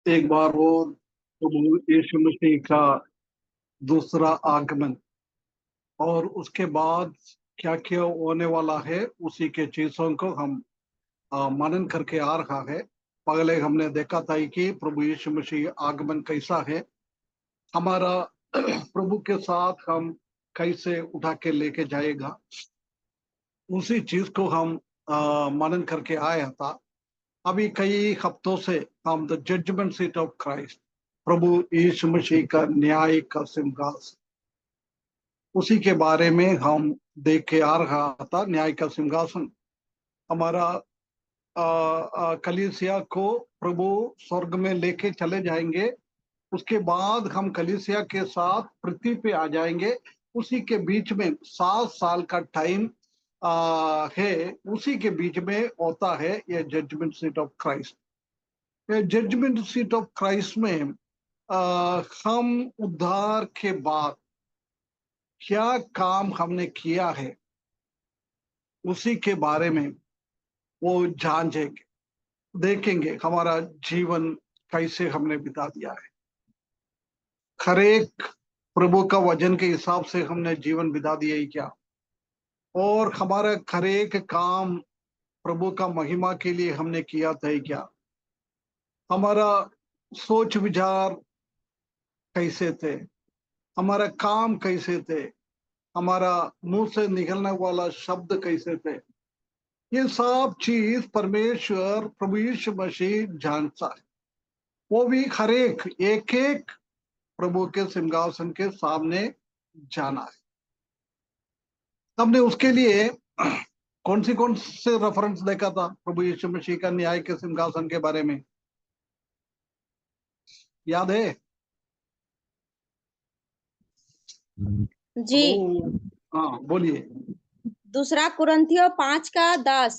एक बार और प्रभु यीशु मसीह का दूसरा आगमन और उसके बाद क्या क्या होने वाला है उसी के चीजों को हम मनन करके आ रहा है। पहले हमने देखा था कि प्रभु यीशु मसीह आगमन कैसा है, हमारा प्रभु के साथ हम कैसे उठा के लेके जाएगा, उसी चीज को हम मनन करके आया था। अभी कई हफ्तों से हम the judgement seat of Christ, प्रभु यीशु मसीह का न्याय का सिंहासन, उसी के बारे में हम देख के आ रहा था। न्याय का सिंहासन हमारा कलीसिया को प्रभु स्वर्ग में लेके चले जाएंगे। उसके बाद हम कलीसिया के साथ पृथ्वी पे आ जाएंगे। उसी के बीच में 7 साल का टाइम है, उसी के बीच में होता है ये जजमेंट सीट ऑफ क्राइस्ट। ये जजमेंट सीट ऑफ क्राइस्ट में हम उद्धार के बाद क्या काम हमने किया है उसी के बारे में वो जांचेंगे, देखेंगे हमारा जीवन कैसे हमने बिता दिया है। हर एक प्रभु का वचन के हिसाब से हमने जीवन बिता दिया ही क्या, और हमारा हर एक काम प्रभु का महिमा के लिए हमने किया था ही क्या, हमारा सोच विचार कैसे थे, हमारा काम कैसे थे, हमारा मुंह से निकलने वाला शब्द कैसे थे, ये सब चीज परमेश्वर प्रभु यीशु मसीह जानता है। वो भी हर एक एक प्रभु के सिंहासन के सामने जाना है। हमने उसके लिए कौन से रेफरेंस देखा था प्रभु यीशु मसीह का न्याय के सिंहासन के बारे में, याद है? जी हाँ बोलिए। दूसरा कुरिन्थियों 5:10,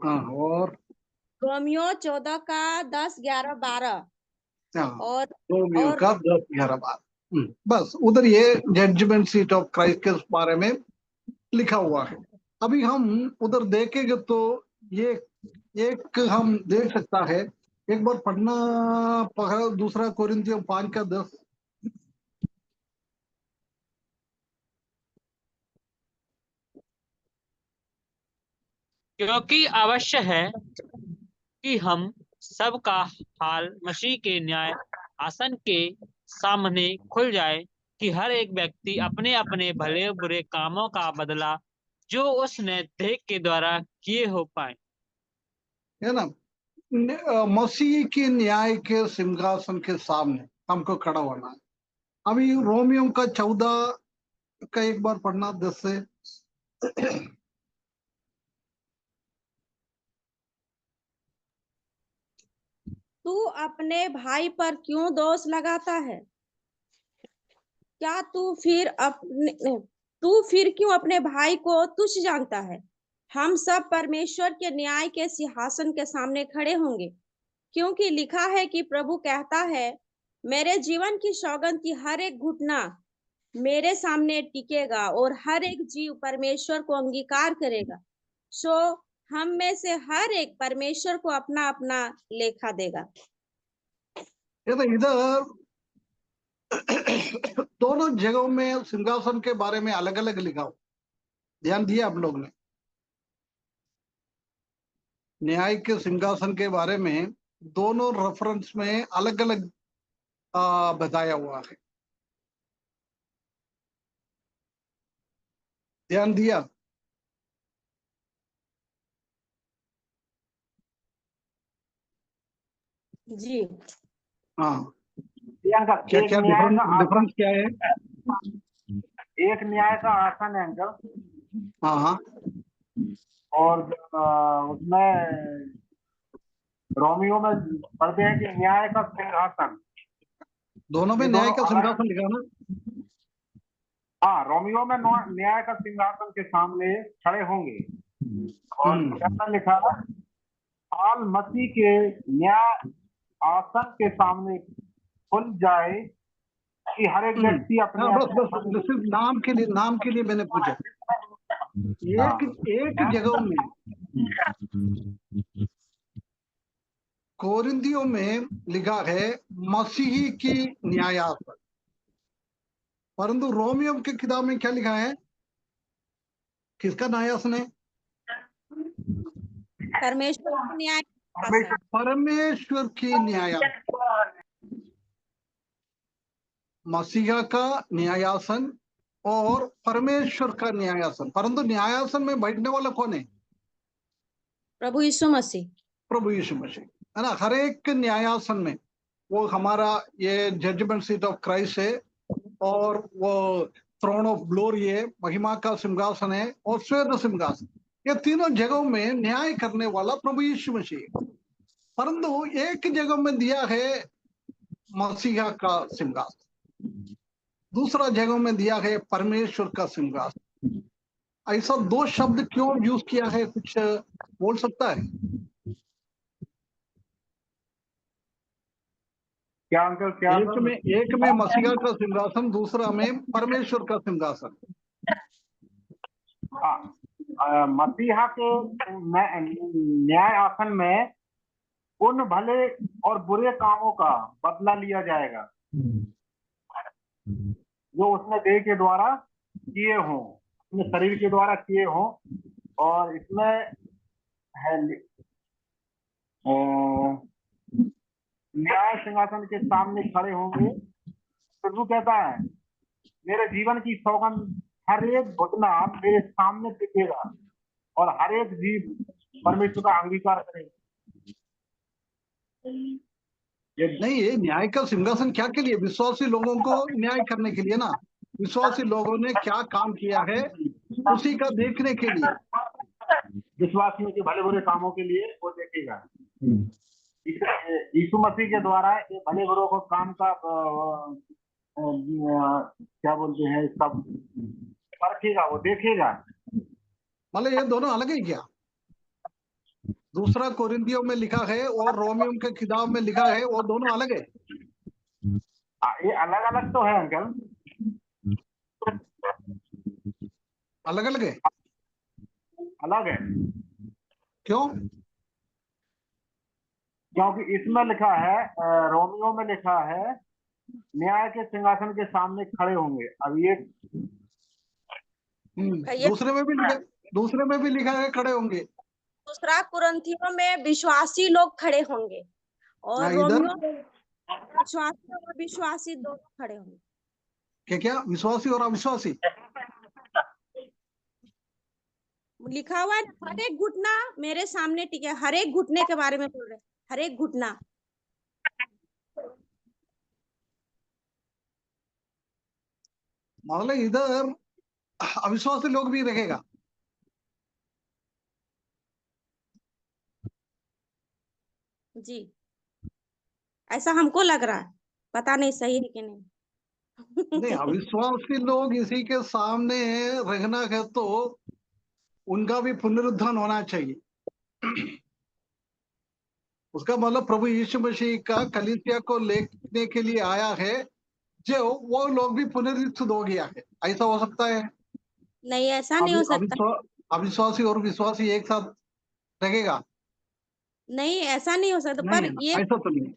हाँ, और रोमियो 14:10, 11, 12 हाँ, और रोमियो और का 10, 11, 12। बस उधर ये जजमेंट सीट ऑफ क्राइस्ट के बारे में लिखा हुआ है। अभी हम उधर देखेंगे तो ये एक हम देख सकता है। एक बार पढ़ना दूसरा कोरिन्थियों 5:10। क्योंकि अवश्य है कि हम सबका हाल मसीह के न्याय आसन के सामने खुल जाए, कि हर एक व्यक्ति अपने अपने भले बुरे कामों का बदला जो उसने देह के द्वारा किए हो पाए। है ना? मसीह के न्याय के सिंहासन के सामने हमको खड़ा होना है। अभी रोमियो का 14 का एक बार पढ़ना 10 से। तू अपने भाई पर क्यों दोष लगाता है? क्या तू फिर क्यों अपने भाई को तुच्छ जानता है? हम सब परमेश्वर के न्याय के सिंहासन के सामने खड़े होंगे, क्योंकि लिखा है कि प्रभु कहता है, मेरे जीवन की सौगंध की हर एक घुटना मेरे सामने टिकेगा और हर एक जीव परमेश्वर को अंगीकार करेगा। सो हम में से हर एक परमेश्वर को अपना अपना लेखा देगा। इधर दोनों जगहों में सिंहासन के बारे में अलग अलग लिखा हो, ध्यान दिया आप लोग ने? न्याय के सिंहासन के बारे में दोनों रेफरेंस में अलग अलग बताया हुआ है, ध्यान दिया? जी हाँ, प्रियंका, क्या एक क्या न्याय का डिफरेंस क्या है? एक न्याय का आसन है अंकल। हाँ हाँ, और उसमें रोमियो में पढ़ते हैं कि न्याय का सिंहासन। दोनों में ये न्याय दोनों का अलग। सिंहासन लिखा ना? हाँ, रोमियो में न्याय का सिंहासन के सामने खड़े होंगे, और कैसा लिखा है, हाल मसीह के न्याय आसन के सामने खुल जाए, कि हर एक व्यक्ति अपने हाँ, बस सिर्फ नाम के लिए मैंने पूछा। एक जगह में कोरिन्थियों में लिखा है मसीही की न्यायासन, परंतु रोमियो की किताब में क्या लिखा है? किसका न्यायासन है? परमेश्वर का न्याय परमेश्वर परमेश्वर की न्यायासन, मसीहा का न्यायासन और परमेश्वर का न्यायासन। परंतु न्यायासन में बैठने वाला कौन है? प्रभु यीशु मसीह। प्रभु यीशु मसीह, है ना। हर एक न्यायासन में वो हमारा ये जजमेंट सीट ऑफ क्राइस्ट है, और वो थ्रोन ऑफ ग्लोरी है, महिमा का सिंहासन है, और श्वेत सिंहासन। ये तीनों जगहों में न्याय करने वाला प्रभु यीशु मसीह है। परंतु एक जगह में दिया है मसीहा का सिंहासन, दूसरा जगह में दिया है परमेश्वर का सिंहासन। ऐसा दो शब्द क्यों यूज किया है, कुछ बोल सकता है? क्या अंकल, क्या एक में मसीहा का सिंहासन, दूसरा में परमेश्वर का सिंहासन। मसीहा के न्याय आसन में उन भले और बुरे कामों का बदला लिया जाएगा जो उसने देह के द्वारा किए हों, अपने शरीर के द्वारा किए हों। और इसमें है न्याय सिंहासन के सामने खड़े होंगे। प्रभु कहता है मेरे जीवन की सौगंध, हर एक घुटना मेरे सामने टिकेगा और हर एक जीव परमेश्वर का अंगीकार करेगा। नहीं, ये न्याय का सिंहासन क्या के लिए? विश्वासी लोगों को न्याय करने के लिए ना। विश्वासी लोगों ने क्या काम किया है उसी का देखने के लिए, विश्वासियों के भले बुरे कामों के लिए वो देखेगा। यीशु मसीह के द्वारा ये भले बुरे को काम का क्या बोलते हैं, इसका परखेगा, वो देखेगा। मतलब ये दोनों अलग है क्या? दूसरा कोरिन्थियों में लिखा है और रोमियो के किताब में लिखा है, वो दोनों अलग है। ये अलग अलग तो है अंकल, अलग अलग है। अलग है क्यों? क्योंकि इसमें लिखा है, रोमियो में लिखा है न्याय के सिंहासन के सामने खड़े होंगे। अब ये दूसरे में भी लिखा है खड़े होंगे। दूसरा कुरिन्थियों में विश्वासी लोग खड़े होंगे और रोमियो में विश्वासी और अविश्वासी दोनों खड़े होंगे। क्या विश्वासी और अविश्वासी लिखा हुआ है? हर एक घुटना मेरे सामने टिके। हर एक घुटने के बारे में बोल रहे, हर एक घुटना। मतलब इधर अविश्वासी लोग भी रहेगा। जी, ऐसा हमको लग रहा है, पता नहीं सही है कि नहीं। नहीं, अविश्वासी लोग इसी के सामने रहना है तो उनका भी पुनरुत्थान होना चाहिए। उसका मतलब प्रभु यीशु मसीह का कलीसिया को लेने के लिए आया है, जो वो लोग भी पुनरुत्थित हो गया है। ऐसा हो सकता है? नहीं, ऐसा नहीं हो सकता। अविश्वासी और विश्वासी एक साथ रहेगा? नहीं, ऐसा नहीं हो सकता। पर ये ऐसा तो नहीं।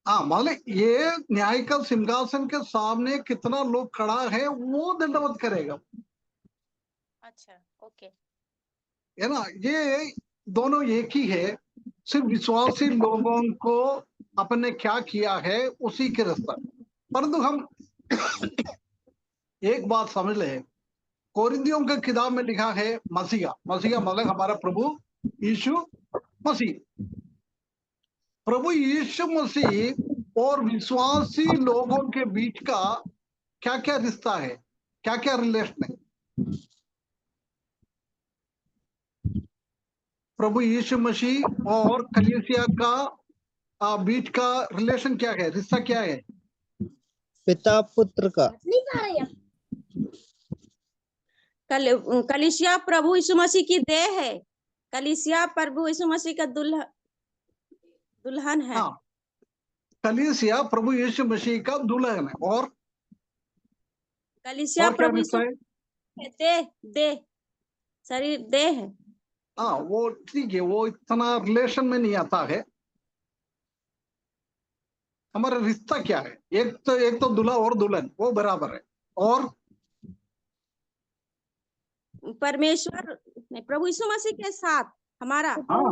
हाँ, मतलब ये न्याय का सिंहासन के सामने कितना लोग खड़ा है वो दंडवत करेगा। अच्छा, ओके, है ना। ये दोनों एक ही है, सिर्फ विश्वासी लोगों को अपने क्या किया है उसी के रास्ता। परंतु हम एक बात समझ ले, कोरिन्थियों के किताब में लिखा है मसीहा मतलब हमारा प्रभु यीशु मसीह। प्रभु यीशु मसीह और विश्वासी लोगों के बीच का क्या क्या रिश्ता है, क्या क्या रिलेशन है? प्रभु यीशु मसीह और कलीसिया का बीच का रिलेशन क्या है, रिश्ता क्या है? पिता पुत्र का। कलीसिया प्रभु यीशु मसीह की देह है। कलीसिया प्रभु यीशु मसीह का दुल्हन है। हाँ, कलीसिया प्रभु यीशु मसीह का दुल्हन है। और कलीसिया और क्या प्रभु रिश्ता है? देह शरीर देह है। हाँ वो ठीक है, वो इतना रिलेशन में नहीं आता है। हमारा रिश्ता क्या है, एक तो दूल्हा और दुल्हन वो बराबर है, और परमेश्वर नहीं, प्रभु यीशु मसीह के साथ हमारा हाँ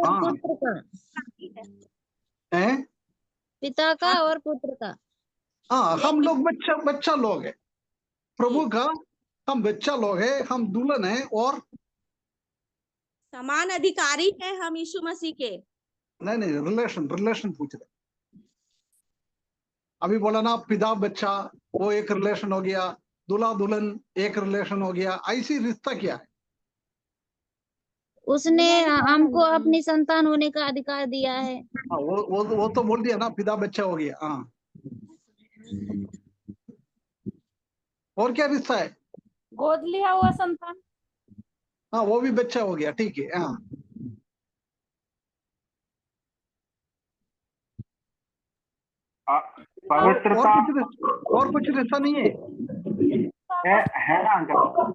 हाँ पुत्र का, है, पिता का और पुत्र का। हाँ हम लोग बच्चा लोग है प्रभु का, हम बच्चा लोग है, हम दुल्हन है, और समान अधिकारी है हम यीशु मसीह के। नहीं रिलेशन पूछ रहे। अभी बोला ना पिता बच्चा, वो एक रिलेशन हो गया, दूल्हा दुल्हन एक रिलेशन हो गया, ऐसी रिश्ता क्या है? उसने हमको अपनी संतान होने का अधिकार दिया है। हाँ वो तो बोल दिया ना, पिता बच्चा हो गया। हाँ और क्या रिश्ता है? गोद लिया हुआ संतान। हाँ वो भी बच्चा हो गया, ठीक है। हाँ पवित्रता और कुछ रिश्ता नहीं है ना अंकल?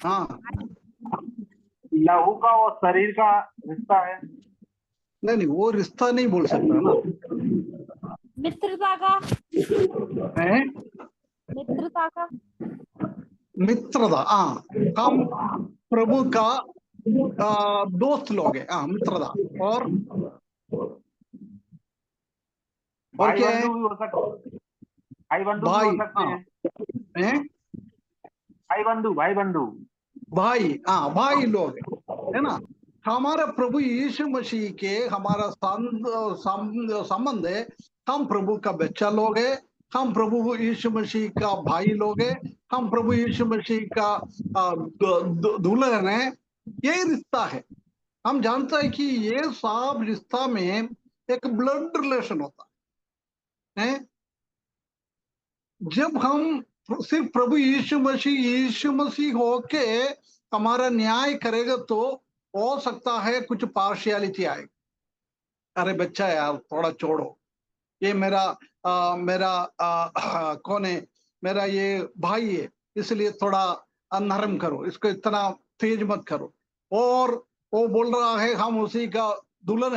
हाँ लहू का और शरीर का रिश्ता है। नहीं वो रिश्ता नहीं बोल सकता ना। मित्रता का, है मित्रता का। मित्रता, हाँ हम प्रभु का दोस्त लोग हैं, हाँ मित्रता। और भाई क्या है? बंधु भी हो सकते हैं, भाई बंधु भी भाई, हो सकते हाँ हैं। हैं? भाई बंधु भाई, हाँ भाई लोग है ना। हमारा प्रभु यीशु मसीह के हमारा संबंध है, हम प्रभु का बच्चा लोग है, हम प्रभु यीशु मसीह का भाई लोग है, हम प्रभु यीशु मसीह का दुल्हन है। ये रिश्ता है। हम जानते हैं कि ये सब रिश्ता में एक ब्लड रिलेशन होता है। जब हम सिर्फ प्रभु यीशु मसीह होके हमारा न्याय करेगा तो हो सकता है कुछ पार्शियलिटी आएगी। अरे बच्चा यार थोड़ा छोड़ो, ये मेरा कौन है, मेरा ये भाई है, इसलिए थोड़ा नरम करो, इसको इतना तेज मत करो। और वो बोल रहा है हम उसी का दुल्हन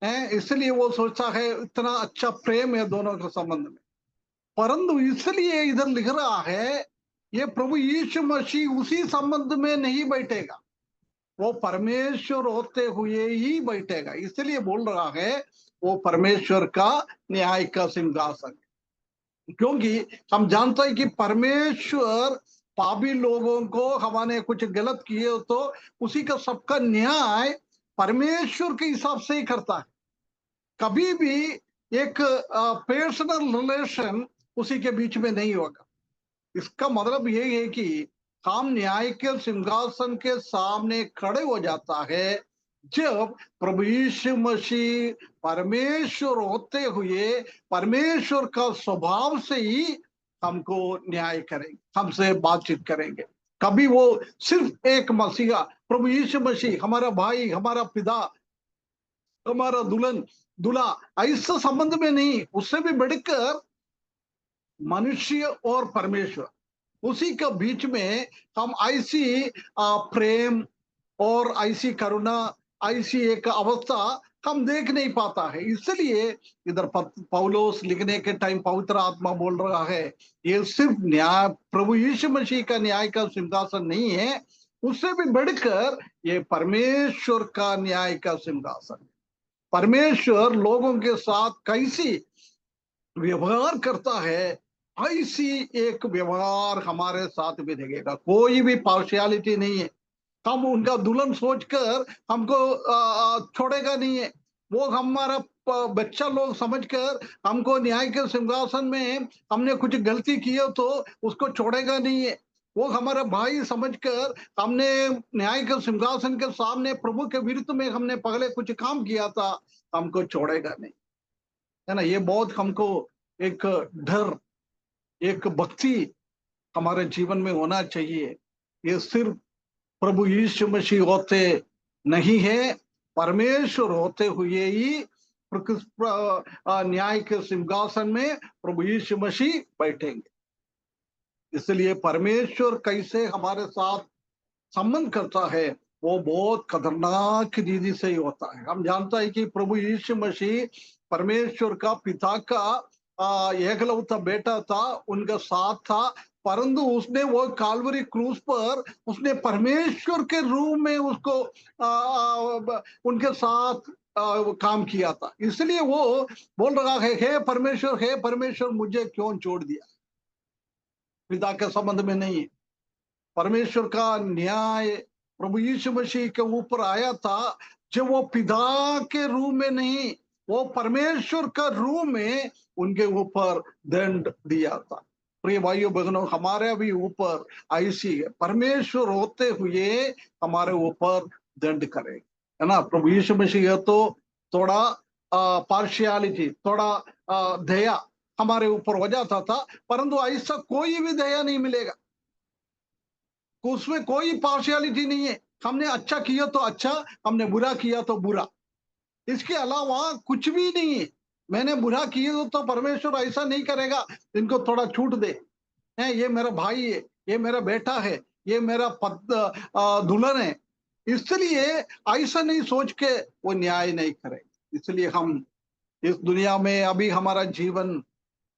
है, इसलिए वो सोचता है इतना अच्छा प्रेम है दोनों के संबंध में। परंतु इसलिए इधर लिख रहा है ये प्रभु यीशु मसीह उसी संबंध में नहीं बैठेगा, वो परमेश्वर होते हुए ही बैठेगा। इसलिए बोल रहा है वो परमेश्वर का न्याय का सिंहासन। क्योंकि हम जानते हैं कि परमेश्वर पापी लोगों को हमने कुछ गलत किए तो उसी का सबका न्याय परमेश्वर के हिसाब से ही करता है। कभी भी एक पर्सनल रिलेशन उसी के बीच में नहीं होगा। इसका मतलब ये है कि हम न्याय के सिंहासन के सामने खड़े हो जाता है जब प्रभु यीशु मसीह परमेश्वर होते हुए परमेश्वर का स्वभाव से ही हमको न्याय करेंगे, हमसे बातचीत करेंगे। कभी वो सिर्फ एक मसीहा प्रभु यीशु मसीह हमारा भाई, हमारा पिता, हमारा दुल्हन दूल्हा ऐसा संबंध में नहीं, उससे भी बढ़कर मनुष्य और परमेश्वर उसी के बीच में हम ऐसी प्रेम और ऐसी करुणा, ऐसी एक अवस्था हम देख नहीं पाता है। इसलिए इधर पौलुस लिखने के टाइम पवित्र आत्मा बोल रहा है ये सिर्फ न्याय प्रभु यीशु मसीह का न्याय का सिंहासन नहीं है, उससे भी बढ़कर ये परमेश्वर का न्याय का सिंहासन। परमेश्वर लोगों के साथ कैसी व्यवहार करता है ऐसी एक व्यवहार हमारे साथ भी दिखेगा। कोई भी पार्शियलिटी नहीं है। हम उनका दुल्हन सोचकर हमको छोड़ेगा नहीं है। वो हमारा बच्चा लोग समझकर हमको न्याय के सिंहासन में हमने कुछ गलती की हो तो उसको छोड़ेगा नहीं है। वो हमारा भाई समझकर हमने न्याय के सिंहासन के सामने प्रभु के विरुद्ध में हमने पहले कुछ काम किया था, हमको छोड़ेगा नहीं, है ना। ये बहुत हमको एक डर, एक भक्ति हमारे जीवन में होना चाहिए। ये सिर्फ प्रभु यीशु मसीह होते नहीं है, परमेश्वर होते हुए ही न्याय के सिंहासन में प्रभु यीशु मसीह बैठेंगे। इसलिए परमेश्वर कैसे हमारे साथ संबंध करता है वो बहुत खतरनाक रीति से ही होता है। हम जानता है कि प्रभु यीशु मसीह परमेश्वर का पिता का एकलौता बेटा था, उनका साथ था, परंतु उसने वो काल्वरी क्रूस पर उसने परमेश्वर के रूप में उसको उनके साथ काम किया था। इसलिए वो बोल रहा है, हे परमेश्वर मुझे क्यों छोड़ दिया। पिता के संबंध में नहीं है। परमेश्वर का न्याय प्रभु यीशु मसीह के ऊपर आया था, जब वो पिता के रूप में नहीं, वो परमेश्वर का रूप में उनके ऊपर दंड दिया था। प्रिय भाइयों बहनों, हमारे भी ऊपर ऐसी है, परमेश्वर होते हुए हमारे ऊपर दंड करे, है ना। प्रभु यीशु मसीह तो थोड़ा पार्शियलिटी, थोड़ा दया हमारे ऊपर हो जाता था, परंतु ऐसा कोई भी दया नहीं मिलेगा, उसमें कोई पार्शियलिटी नहीं है। हमने अच्छा किया तो अच्छा, हमने बुरा किया तो बुरा, इसके अलावा कुछ भी नहीं है। मैंने बुरा किया तो परमेश्वर ऐसा नहीं करेगा, इनको थोड़ा छूट दे, है, ये मेरा भाई है, ये मेरा बेटा है, ये मेरा दुल्हन है, इसलिए ऐसा नहीं सोच के वो न्याय नहीं करे। इसलिए हम इस दुनिया में अभी हमारा जीवन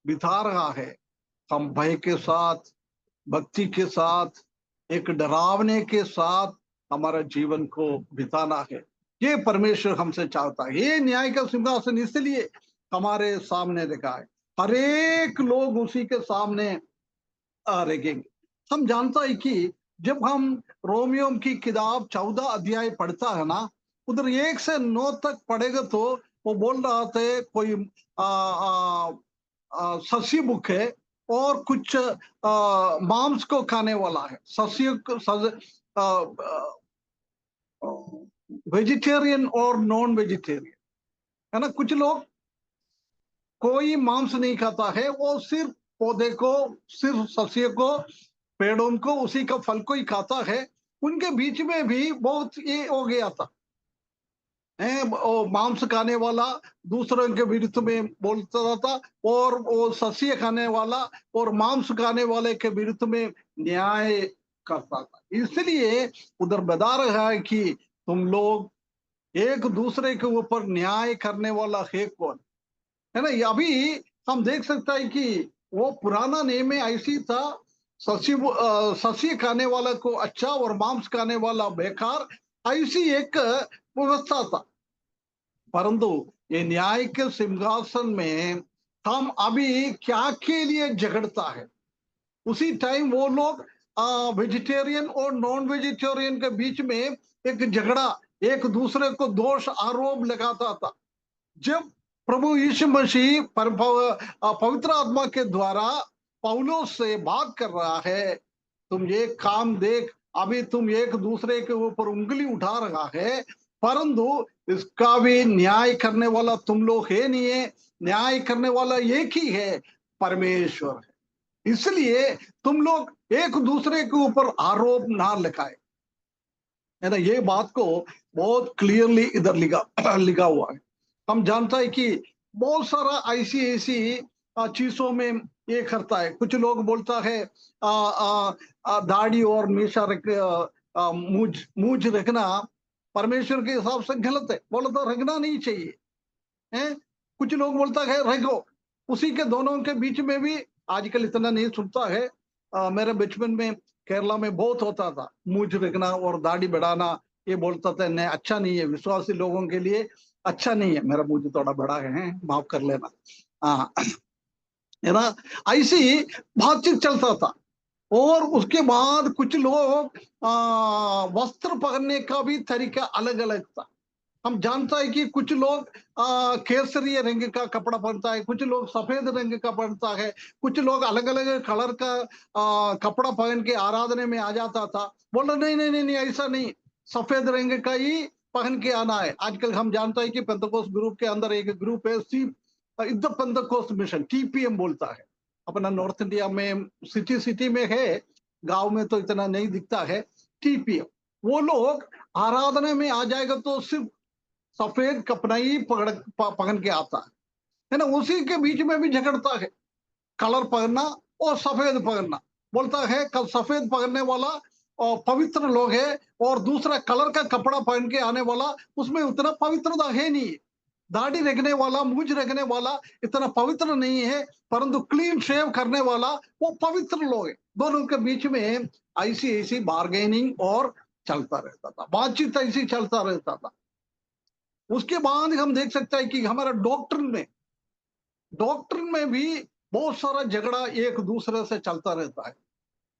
बिता रहा है, हम भय के साथ, भक्ति के साथ, एक डरावने के साथ हमारा जीवन को बिताना है। ये परमेश्वर हमसे चाहता है। ये न्याय का सिंहासन इसलिए हमारे सामने रखा है, हर एक लोग उसी के सामने रहेंगे। हम जानता है कि जब हम रोमियो की किताब 14 अध्याय पढ़ता है ना, उधर 1 से 9 तक पढ़ेगा तो वो बोल रहा था कोई सस्य बुक है और कुछ मांस को खाने वाला है, वेजिटेरियन और नॉन वेजिटेरियन, है ना। कुछ लोग कोई मांस नहीं खाता है, वो सिर्फ पौधे को, सिर्फ सस्य को, पेड़ों को, उसी का फल को ही खाता है। उनके बीच में भी बहुत ये हो गया था, मांस खाने वाला दूसरों के विरुद्ध में बोलता था, और वो सस्य खाने वाला और मांस खाने वाले के विरुद्ध में न्याय करता था। इसलिए उधर बता रहा है कि तुम लोग एक दूसरे के ऊपर न्याय करने वाला है कौन, है ना। अभी हम देख सकते हैं कि वो पुराना नियम में ऐसी था, सस्य खाने वाला को अच्छा और मांस खाने वाला बेकार, ऐसी एक व्यवस्था था। परंतु ये न्याय के सिंहासन में हम अभी क्या के लिए झगड़ता है। उसी टाइम वो लोग वेजिटेरियन और नॉन वेजिटेरियन के बीच में एक झगड़ा, एक दूसरे को दोष आरोप लगाता था। जब प्रभु यीशु मसीह पवित्र आत्मा के द्वारा पौलुस से बात कर रहा है, तुम ये काम देख, अभी तुम एक दूसरे के ऊपर उंगली उठा रहा है, परंतु इसका भी न्याय करने वाला तुम लोग है नहीं है, न्याय करने वाला एक ही है, परमेश्वर है। इसलिए तुम लोग एक दूसरे के ऊपर आरोप ना लगाए, है ना। ये बात को बहुत क्लियरली इधर लिखा हुआ है। हम जानता है कि बहुत सारा ऐसी चीजों में ये करता है। कुछ लोग बोलता है दाढ़ी और मीशा रख, मूछ रखना परमेश्वर के हिसाब से गलत है, बोलता रखना नहीं चाहिए, है। कुछ लोग बोलता है रखो, उसी के दोनों के बीच में भी आजकल इतना नहीं सुनता है। मेरे बचपन में केरला में बहुत होता था, मूछ रखना और दाढ़ी बढ़ाना, ये बोलता था नहीं, अच्छा नहीं है, विश्वासी लोगों के लिए अच्छा नहीं है। मेरा मुझे थोड़ा बड़ा है, माफ कर लेना, हाँ, है ना। ऐसी बातचीत चलता था। और उसके बाद कुछ लोग वस्त्र पहनने का भी तरीका अलग अलग था। हम जानता है कि कुछ लोग केसरी रंग का कपड़ा पहनता है, कुछ लोग सफेद रंग का पहनता है, कुछ लोग अलग अलग कलर का कपड़ा पहन के आराधना में आ जाता था। बोल रहे नहीं नहीं नहीं नहीं, ऐसा नहीं, सफेद रंग का ही पहन के आना है। आजकल हम जानता है कि पेंतकोस्त ग्रुप के अंदर एक ग्रुप है, द पेंतकोस्त मिशन, TPM बोलता है। अपना नॉर्थ इंडिया में सिटी में है, गांव में तो इतना नहीं दिखता है। TPM वो लोग आराधना में आ जाएगा तो सिर्फ सफेद कपड़ा ही पहन के आता है ना। उसी के बीच में भी झगड़ता है, कलर पहनना और सफेद पहनना। बोलता है कल सफेद पहनने वाला पवित्र लोग हैं, और दूसरा कलर का कपड़ा पहन के आने वाला उसमें उतना पवित्रता है नहीं। दाढ़ी रखने वाला, मूंछ रखने वाला इतना पवित्र नहीं है, परंतु क्लीन शेव करने वाला वो पवित्र लोग है। दोनों के बीच में ऐसी ऐसी बार्गेनिंग और चलता रहता था, बातचीत ऐसी चलता रहता था। उसके बाद हम देख सकते हैं कि हमारा डॉक्ट्रिन में भी बहुत सारा झगड़ा एक दूसरे से चलता रहता है।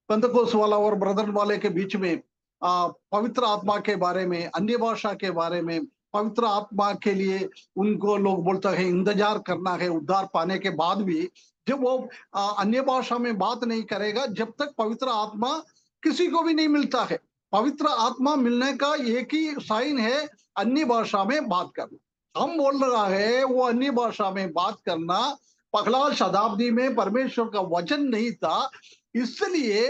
पेंतकोस्त वाला और ब्रदर वाले के बीच में पवित्र आत्मा के बारे में, अन्य भाषा के बारे में, पवित्र आत्मा के लिए उनको लोग बोलते हैं इंतजार करना है उद्धार पाने के बाद भी। जब वो अन्य भाषा में बात नहीं करेगा, जब तक पवित्र आत्मा किसी को भी नहीं मिलता है। पवित्र आत्मा मिलने का एक ही साइन है, अन्य भाषा में बात करना। हम बोल रहा है वो अन्य भाषा में बात करना पहला शताब्दी में परमेश्वर का वचन नहीं था, इसलिए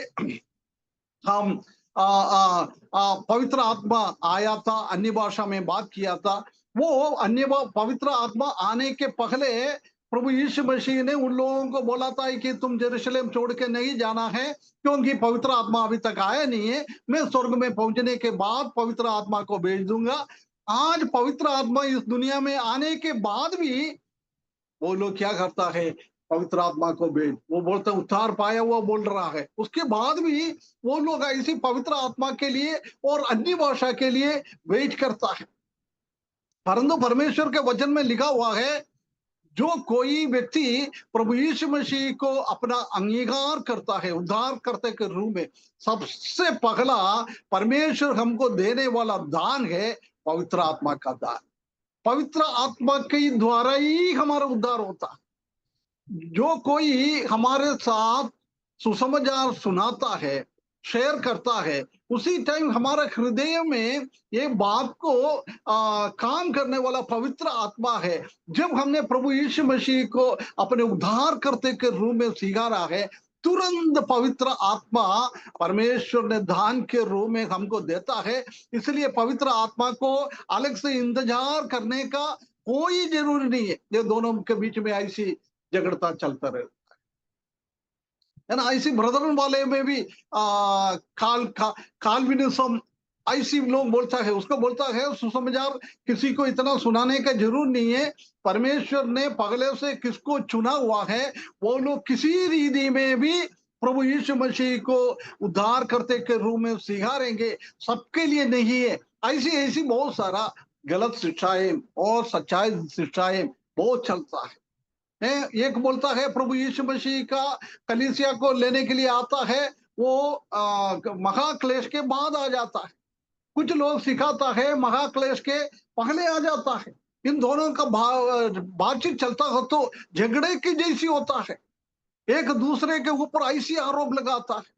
हम पवित्र आत्मा आया था, अन्य भाषा में बात किया था। वो पवित्र आत्मा आने के पहले प्रभु यीशु मसीह ने उन लोगों को बोला था कि तुम यरूशलेम छोड़ के नहीं जाना है, क्योंकि पवित्र आत्मा अभी तक आया नहीं है। मैं स्वर्ग में पहुंचने के बाद पवित्र आत्मा को भेज दूंगा। आज पवित्र आत्मा इस दुनिया में आने के बाद भी वो लोग क्या करता है, पवित्र आत्मा को भेज, वो बोलता है उद्धार पाया हुआ बोल रहा है। उसके बाद भी वो लोग ऐसी पवित्र आत्मा के लिए और अन्य भाषा के लिए वेट करता है। परंतु परमेश्वर के वचन में लिखा हुआ है, जो कोई व्यक्ति प्रभु यीशु मसीह को अपना अंगीकार करता है उद्धार करते के रूप में, सबसे पहला परमेश्वर हमको देने वाला दान है पवित्र आत्मा का दान। पवित्र आत्मा के द्वारा ही हमारा उद्धार होता है। जो कोई हमारे साथ सुसमाचार सुनाता है, शेयर करता है, उसी टाइम हमारा हृदय में ये बात को काम करने वाला पवित्र आत्मा है। जब हमने प्रभु यीशु मसीह को अपने उद्धार करते के रूप में स्वीकारा है, तुरंत पवित्र आत्मा परमेश्वर ने दान के रूप में हमको देता है। इसलिए पवित्र आत्मा को अलग से इंतजार करने का कोई जरूरी नहीं है। ये दोनों के बीच में ऐसी झगड़ता चलता रहता है ना। ऐसी ब्रदरन वाले में भी काल्विनिज्म ऐसी लोग बोलता है, उसको बोलता है सुसमाचार किसी को इतना सुनाने का जरूर नहीं है। परमेश्वर ने पहले से किसको चुना हुआ है, वो लोग किसी रीति में भी प्रभु यीशु मसीह को उद्धार करते के रूप में स्वीकारेंगे, सबके लिए नहीं है। ऐसी ऐसी बहुत सारा गलत शिक्षाएं और सच्चाई शिक्षाएं बहुत चलता है। एक बोलता है प्रभु यीशु मसीह का कलीसिया को लेने के लिए आता है, वो महाक्लेश के बाद आ जाता है। कुछ लोग सिखाता है महाक्लेश के पहले आ जाता है। इन दोनों का बातचीत चलता हो तो झगड़े की जैसी होता है, एक दूसरे के ऊपर ऐसी आरोप लगाता है,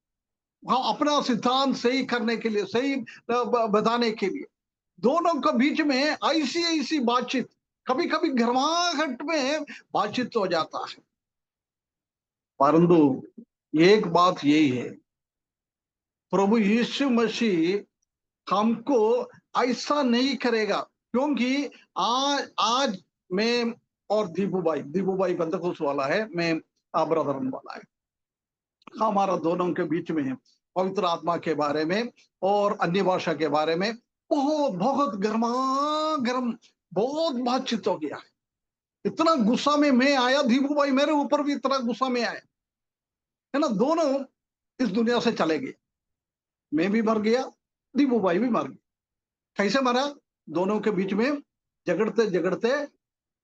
हाँ, अपना सिद्धांत सही करने के लिए, सही बताने के लिए। दोनों के बीच में ऐसी ऐसी बातचीत, कभी कभी घर्माघट में बातचीत हो जाता है। परंतु एक बात यही है, प्रभु यीशु मसीह हमको ऐसा नहीं करेगा, क्योंकि आज मैं और दीपू भाई पेंतकोस्त वाला है, मैं ब्रदरन वाला है। हमारा दोनों के बीच में पवित्र आत्मा के बारे में और अन्य भाषा के बारे में बहुत गर्म बहुत बातचीत हो गया है। इतना गुस्सा में मैं आया, दीपू भाई मेरे ऊपर भी इतना गुस्सा में आया है ना। दोनों इस दुनिया से चले गए, मैं भी मर गया, दीपू भाई भी मर गया। कैसे मरा? दोनों के बीच में झगड़ते झगड़ते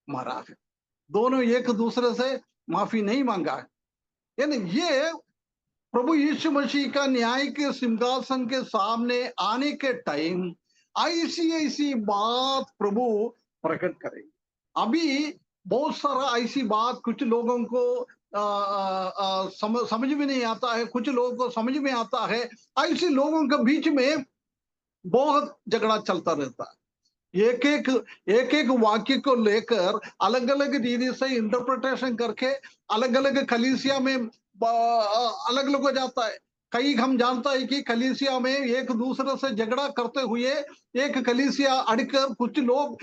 मरा है। दोनों एक दूसरे से माफी नहीं मांगा है। यानी ये प्रभु यीशु मसीह का न्याय के सिंहासन के सामने आने के टाइम ऐसी ऐसी बात प्रभु प्रकट करेंगे। अभी बहुत सारा ऐसी बात कुछ लोगों को समझ में नहीं आता है, कुछ लोगों को समझ में आता है। ऐसे लोगों के बीच में बहुत झगड़ा चलता रहता है। एक एक वाक्य को लेकर अलग अलग रीति से इंटरप्रिटेशन करके अलग अलग कलीसिया में अलग अलग हो जाता है। कई हम जानता है कि कलीसिया में एक दूसरे से झगड़ा करते हुए एक कलीसिया अड़कर कुछ लोग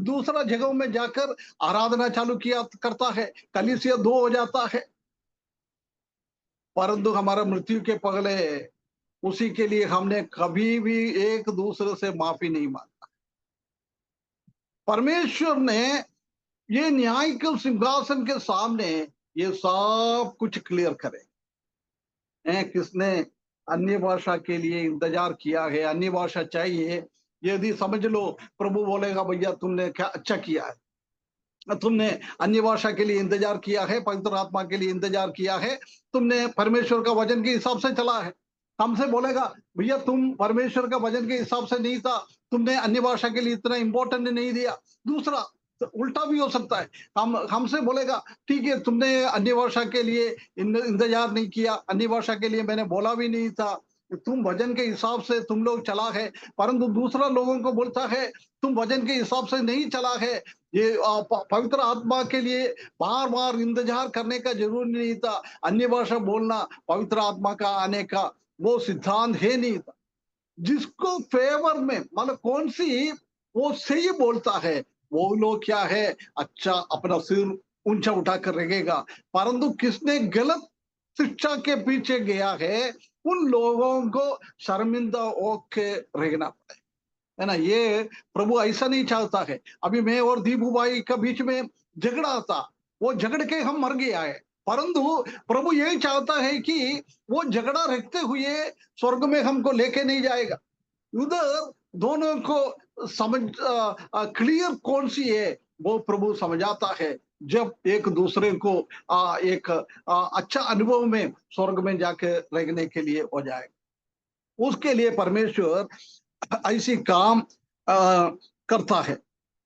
दूसरा जगह में जाकर आराधना चालू किया करता है, कलीसिया दो हो जाता है। परंतु हमारा मृत्यु के पहले उसी के लिए हमने कभी भी एक दूसरे से माफी नहीं मांगा। परमेश्वर ने ये न्याय के सिंहासन के सामने ये सब कुछ क्लियर करे हैं। किसने अन्य भाषा के लिए इंतजार किया है, अन्य भाषा चाहिए, यदि समझ लो प्रभु बोलेगा भैया तुमने क्या अच्छा किया है, तुमने अन्य भाषा के लिए इंतजार किया है, पवित्र आत्मा के लिए इंतजार किया है, तुमने परमेश्वर का वचन के हिसाब से चला है। हमसे बोलेगा भैया तुम परमेश्वर का वचन के हिसाब से नहीं था, तुमने अन्य भाषा के लिए इतना इंपॉर्टेंट नहीं दिया। दूसरा तो उल्टा भी हो सकता है, हमसे बोलेगा ठीक है तुमने अन्य भाषा के लिए इंतजार नहीं किया, अन्य भाषा के लिए मैंने बोला भी नहीं था, तुम वचन के हिसाब से तुम लोग चला है। परंतु दूसरा लोगों को बोलता है तुम वचन के हिसाब से नहीं चला है, ये पवित्र आत्मा के लिए बार बार इंतजार करने का जरूरी नहीं था, अन्य भाषा बोलना पवित्र आत्मा का आने का वो सिद्धांत है नहीं था। जिसको फेवर में मतलब कौन सी वो सही बोलता है वो लोग क्या है अच्छा अपना सिर ऊंचा उठा कर रखेगा। परंतु किसने गलत शिक्षा के पीछे गया है उन लोगों को शर्मिंदा होके रहना पड़े, है ना। ये प्रभु ऐसा नहीं चाहता है। अभी मैं और दीपू भाई के बीच में झगड़ा था, वो झगड़ के हम मर गया है, परंतु प्रभु यही चाहता है कि वो झगड़ा रखते हुए स्वर्ग में हमको लेके नहीं जाएगा। उधर दोनों को समझ क्लियर कौन सी है वो प्रभु समझाता है जब एक दूसरे को एक अच्छा अनुभव में स्वर्ग में जाके रहने के लिए हो जाएगा। उसके लिए परमेश्वर ऐसी काम करता है।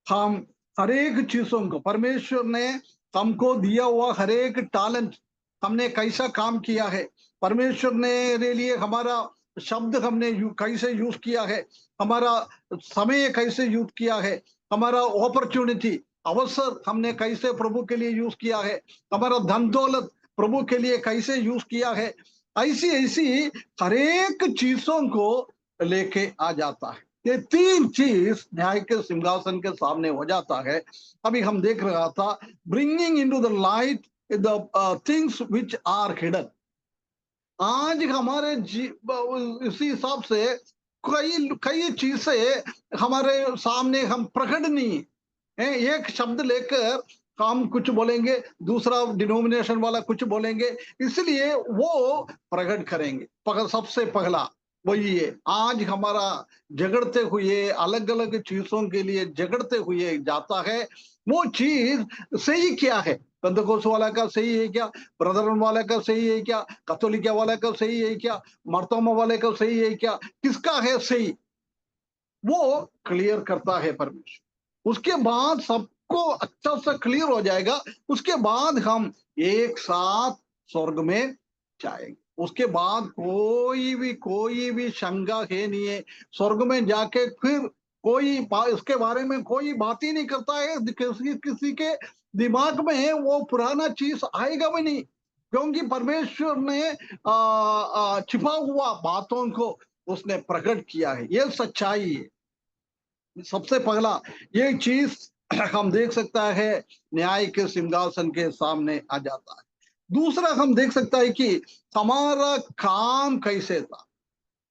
हम हर एक चीजों को परमेश्वर ने हमको दिया हुआ हर एक टैलेंट हमने कैसा काम किया है, परमेश्वर ने मेरे लिए हमारा शब्द हमने कैसे यूज किया है, हमारा समय कैसे यूज किया है, हमारा अपॉर्चुनिटी अवसर हमने कैसे प्रभु के लिए यूज किया है, हमारा धन दौलत प्रभु के लिए कैसे यूज किया है, ऐसी ऐसी हर एक चीजों को लेके आ जाता है। ये तीन चीज न्याय के सिंहासन के सामने हो जाता है। अभी हम देख रहा था bringing into the light the things which are hidden. आज हमारे इसी हिसाब से कई कई चीजें हमारे सामने हम प्रकट नहीं है। एक शब्द लेकर हम कुछ बोलेंगे, दूसरा डिनोमिनेशन वाला कुछ बोलेंगे, इसलिए वो प्रकट करेंगे। सबसे पहला वही है, आज हमारा झगड़ते हुए अलग अलग चीजों के लिए झगड़ते हुए जाता है। वो चीज सही क्या है, पेंतकोस्त वाला का सही है क्या, ब्रदरन वाले का सही है क्या, कैथोलिक वाले का सही है क्या, मर्तोमा वाले का सही है क्या, किसका है सही, वो क्लियर करता है परमेश्वर। उसके बाद सबको अच्छा से क्लियर हो जाएगा, उसके बाद हम एक साथ स्वर्ग में जाएंगे। उसके बाद कोई भी शंका है नहीं है। स्वर्ग में जाके फिर कोई इसके बारे में कोई बात ही नहीं करता है, किसी के दिमाग में वो पुराना चीज आएगा भी नहीं, क्योंकि परमेश्वर ने छिपा हुआ बातों को उसने प्रकट किया है। ये सच्चाई है। सबसे पहला ये चीज हम देख सकता है न्याय के सिंहासन के सामने आ जाता है। दूसरा हम देख सकता है कि हमारा काम कैसे था।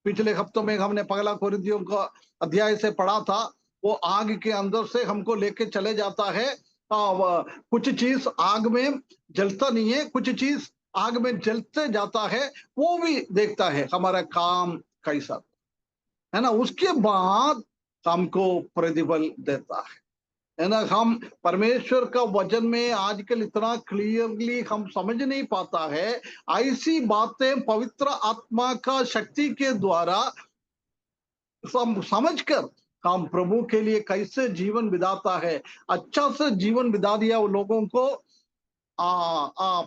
पिछले हफ्तों में हमने पहला कोरिन्थियों का अध्याय से पढ़ा था, वो आग के अंदर से हमको लेके चले जाता है। कुछ चीज आग में जलता नहीं है, कुछ चीज आग में जलते जाता है, वो भी देखता है हमारा काम कैसा है ना। उसके बाद हमको प्रतिफल देता है ना। हम परमेश्वर का वचन में आजकल इतना क्लियरली हम समझ नहीं पाता है, ऐसी बातें पवित्र आत्मा का शक्ति के द्वारा समझकर हम प्रभु के लिए कैसे जीवन बिताता है, अच्छा से जीवन बिता दिया वो लोगों को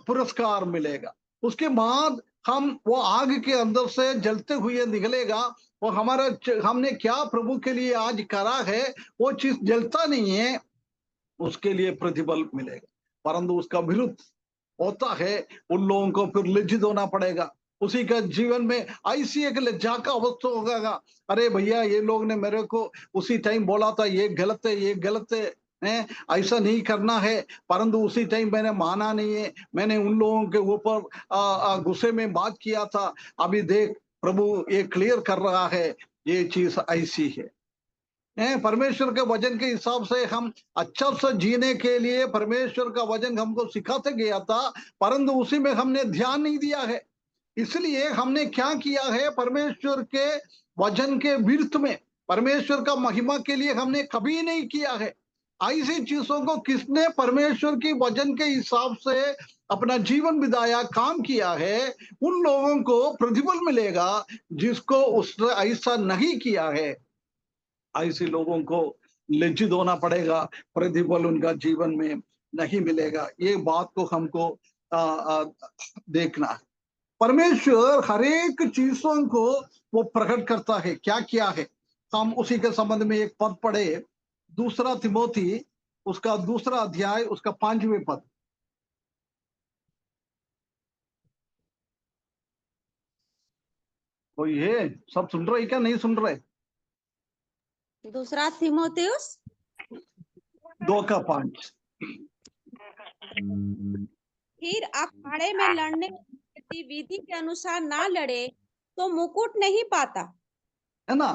पुरस्कार मिलेगा। उसके बाद हम वो आग के अंदर से जलते हुए निकलेगा, वो हमारा हमने क्या प्रभु के लिए आज करा है वो चीज जलता नहीं है, उसके लिए प्रतिफल मिलेगा। परंतु उसका विरुद्ध होता है उन लोगों को फिर लज्जित होना पड़ेगा। उसी का जीवन में ऐसी एक लज्जा का अवस्था होगा, अरे भैया ये लोग ने मेरे को उसी टाइम बोला था ये गलत है, ये गलत है, ऐसा नहीं करना है, परंतु उसी टाइम मैंने माना नहीं है, मैंने उन लोगों के ऊपर गुस्से में बात किया था। अभी देख प्रभु ये क्लियर कर रहा है, ये चीज ऐसी है। परमेश्वर के वचन के हिसाब से हम अच्छा से जीने के लिए परमेश्वर का वचन हमको सिखाते गया था, परंतु उसी में हमने ध्यान नहीं दिया है। इसलिए हमने क्या किया है, परमेश्वर के वचन के विरुद्ध में परमेश्वर का महिमा के लिए हमने कभी नहीं किया है। ऐसी चीजों को किसने परमेश्वर की वचन के हिसाब से अपना जीवन बिताया, काम किया है, उन लोगों को प्रतिफल मिलेगा। जिसको उसने ऐसा नहीं किया है, ऐसे लोगों को लज्जित होना पड़ेगा, प्रतिफल उनका जीवन में नहीं मिलेगा। ये बात को हमको देखना है। परमेश्वर हर एक चीजों को वो प्रकट करता है, क्या किया है। हम उसी के संबंध में एक पद पढ़े, 2 तिमोथी उसका 2 अध्याय उसका 5वें पद। कोई है, सब सुन रहे क्या, नहीं सुन रहे? 2 तीमुथियुस 2:5। फिर अखाड़े में लड़ने विधि के अनुसार ना लड़े तो मुकुट नहीं पाता, है ना।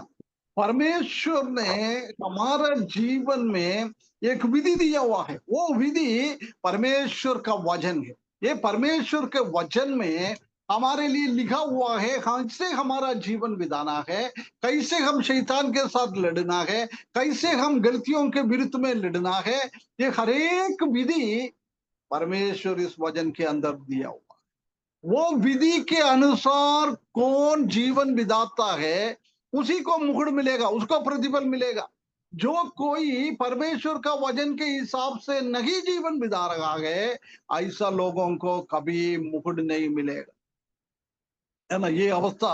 परमेश्वर ने हमारे जीवन में एक विधि दिया हुआ है, वो विधि परमेश्वर का वचन है। ये परमेश्वर के वचन में हमारे लिए लिखा हुआ है, कैसे हमारा जीवन बिताना है, कैसे हम शैतान के साथ लड़ना है, कैसे हम गलतियों के विरुद्ध में लड़ना है। ये हर एक विधि परमेश्वर इस वचन के अंदर दिया हुआ है। वो विधि के अनुसार कौन जीवन बिताता है, उसी को मुकुट मिलेगा, उसको प्रतिफल मिलेगा। जो कोई परमेश्वर का वचन के हिसाब से नहीं जीवन बिता रहा है, ऐसा लोगों को कभी मुकुट नहीं मिलेगा, है ना। ये अवस्था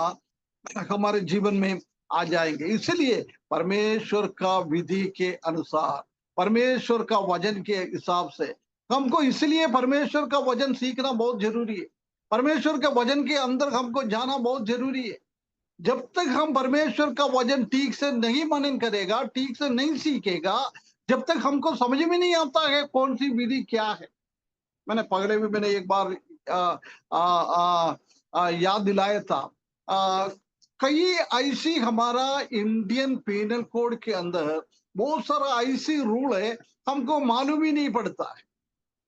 हमारे जीवन में आ जाएंगे। इसलिए परमेश्वर का विधि के अनुसार, परमेश्वर का वचन के हिसाब से हमको, इसलिए परमेश्वर का वचन सीखना बहुत जरूरी है। परमेश्वर के वचन के अंदर हमको जाना बहुत जरूरी है। जब तक हम परमेश्वर का वचन ठीक से नहीं मनन करेगा, ठीक से नहीं सीखेगा, जब तक हमको समझ में नहीं आता है कौन सी विधि क्या है। मैंने पहले भी मैंने एक बार याद दिलाया था। कई ऐसी हमारा इंडियन पेनल कोड के अंदर बहुत सारा ऐसी रूल है, हमको मालूम ही नहीं पड़ता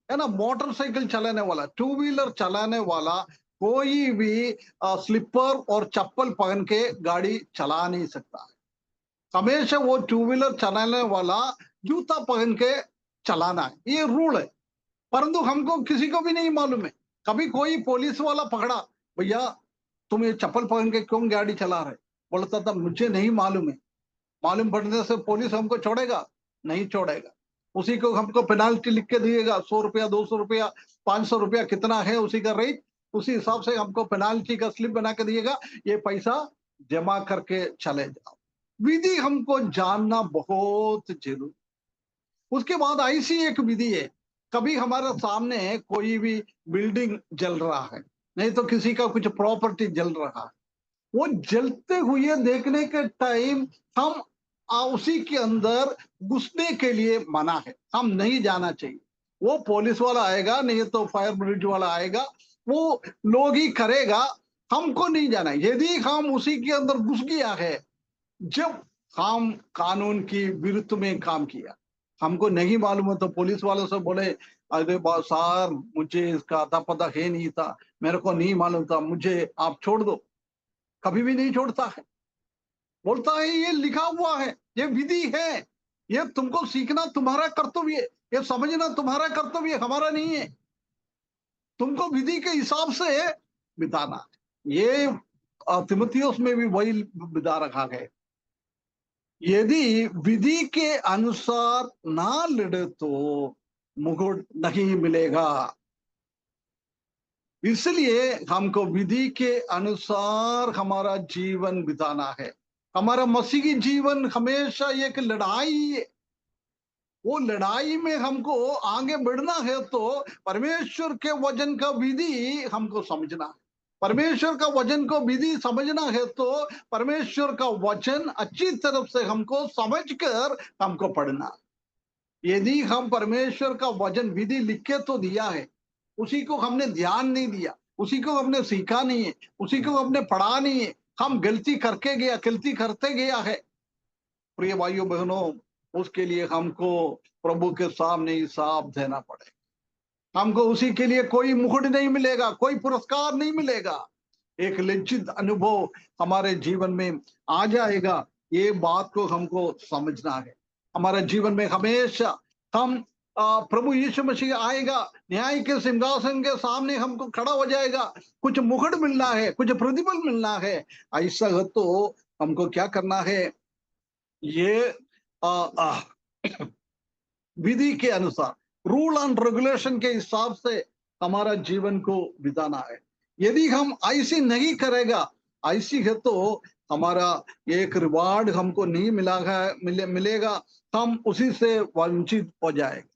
है ना। मोटरसाइकिल चलाने वाला, 2 व्हीलर चलाने वाला कोई भी स्लीपर और चप्पल पहन के गाड़ी चला नहीं सकता है। हमेशा वो 2 व्हीलर चलाने वाला जूता पहन के चलाना है, ये रूल है। परंतु हमको किसी को भी नहीं मालूम है। कभी कोई पुलिस वाला पकड़ा, भैया तुम ये चप्पल पहन के क्यों गाड़ी चला रहे, बोलता था मुझे नहीं मालूम है। मालूम पड़ने से पुलिस हमको छोड़ेगा? नहीं छोड़ेगा। उसी को हमको पेनाल्टी लिख के दिएगा, 100 रुपया, 200 रुपया, 500 रुपया, कितना है उसी का रेट, उसी हिसाब से हमको पेनाल्टी का स्लिप बना के दिएगा, ये पैसा जमा करके चले जाओ। विधि हमको जानना बहुत जरूरी। उसके बाद ऐसी एक विधि है, कभी हमारे सामने कोई भी बिल्डिंग जल रहा है, नहीं तो किसी का कुछ प्रॉपर्टी जल रहा है, वो जलते हुए देखने के टाइम हम उसी के अंदर घुसने के लिए मना है, हम नहीं जाना चाहिए। वो पुलिस वाला आएगा, नहीं तो फायर ब्रिगेड वाला आएगा, वो लोग ही करेगा, हमको नहीं जाना। यदि हम उसी के अंदर घुस गया है, जब हम कानून की विरुद्ध में काम किया, हमको नहीं मालूम है, तो पुलिस वालों से बोले अरे सर मुझे इसका अता पता है नहीं था, मेरे को नहीं मालूम था, मुझे आप छोड़ दो, कभी भी नहीं छोड़ता है। बोलता है ये लिखा हुआ है, ये विधि है, ये तुमको सीखना तुम्हारा कर्तव्य है, ये समझना तुम्हारा कर्तव्य है, हमारा नहीं है। तुमको विधि के हिसाब से बिताना। ये तिमुथियुस में भी वही बिता रखा है। यदि विधि के अनुसार ना लड़े तो मुकुट नहीं मिलेगा। इसलिए हमको विधि के अनुसार हमारा जीवन बिताना है। हमारा मसीही जीवन हमेशा एक लड़ाई है। वो लड़ाई में हमको आगे बढ़ना है तो परमेश्वर के वचन का विधि हमको समझना है। परमेश्वर का वचन को विधि समझना है तो परमेश्वर का वचन अच्छी तरफ से हमको समझकर हमको पढ़ना है। यदि हम परमेश्वर का वचन विधि लिख के तो दिया है, उसी को हमने ध्यान नहीं दिया, उसी को हमने सीखा नहीं है, उसी को हमने पढ़ा नहीं है, हम गलती करते गया है, प्रिय भाइयों बहनों, उसके लिए हमको प्रभु के सामने हिसाब देना पड़ेगा। हमको उसी के लिए कोई मुकुट नहीं मिलेगा, कोई पुरस्कार नहीं मिलेगा। एक लज्जित अनुभव हमारे जीवन में आ जाएगा। ये बात को हमको समझना है। हमारे जीवन में हमेशा हम प्रभु यीशु मसीह आएगा, न्याय के सिंहासन के सामने हमको खड़ा हो जाएगा, कुछ मुकुट मिलना है, कुछ प्रतिफल मिलना है। ऐसा है तो हमको क्या करना है? ये विधि के अनुसार, रूल एंड रेगुलेशन के हिसाब से हमारा जीवन को बिताना है। यदि हम ऐसी नहीं करेगा, ऐसी है तो हमारा एक रिवार्ड हमको नहीं मिलेगा, हम उसी से वंचित हो जाएगा।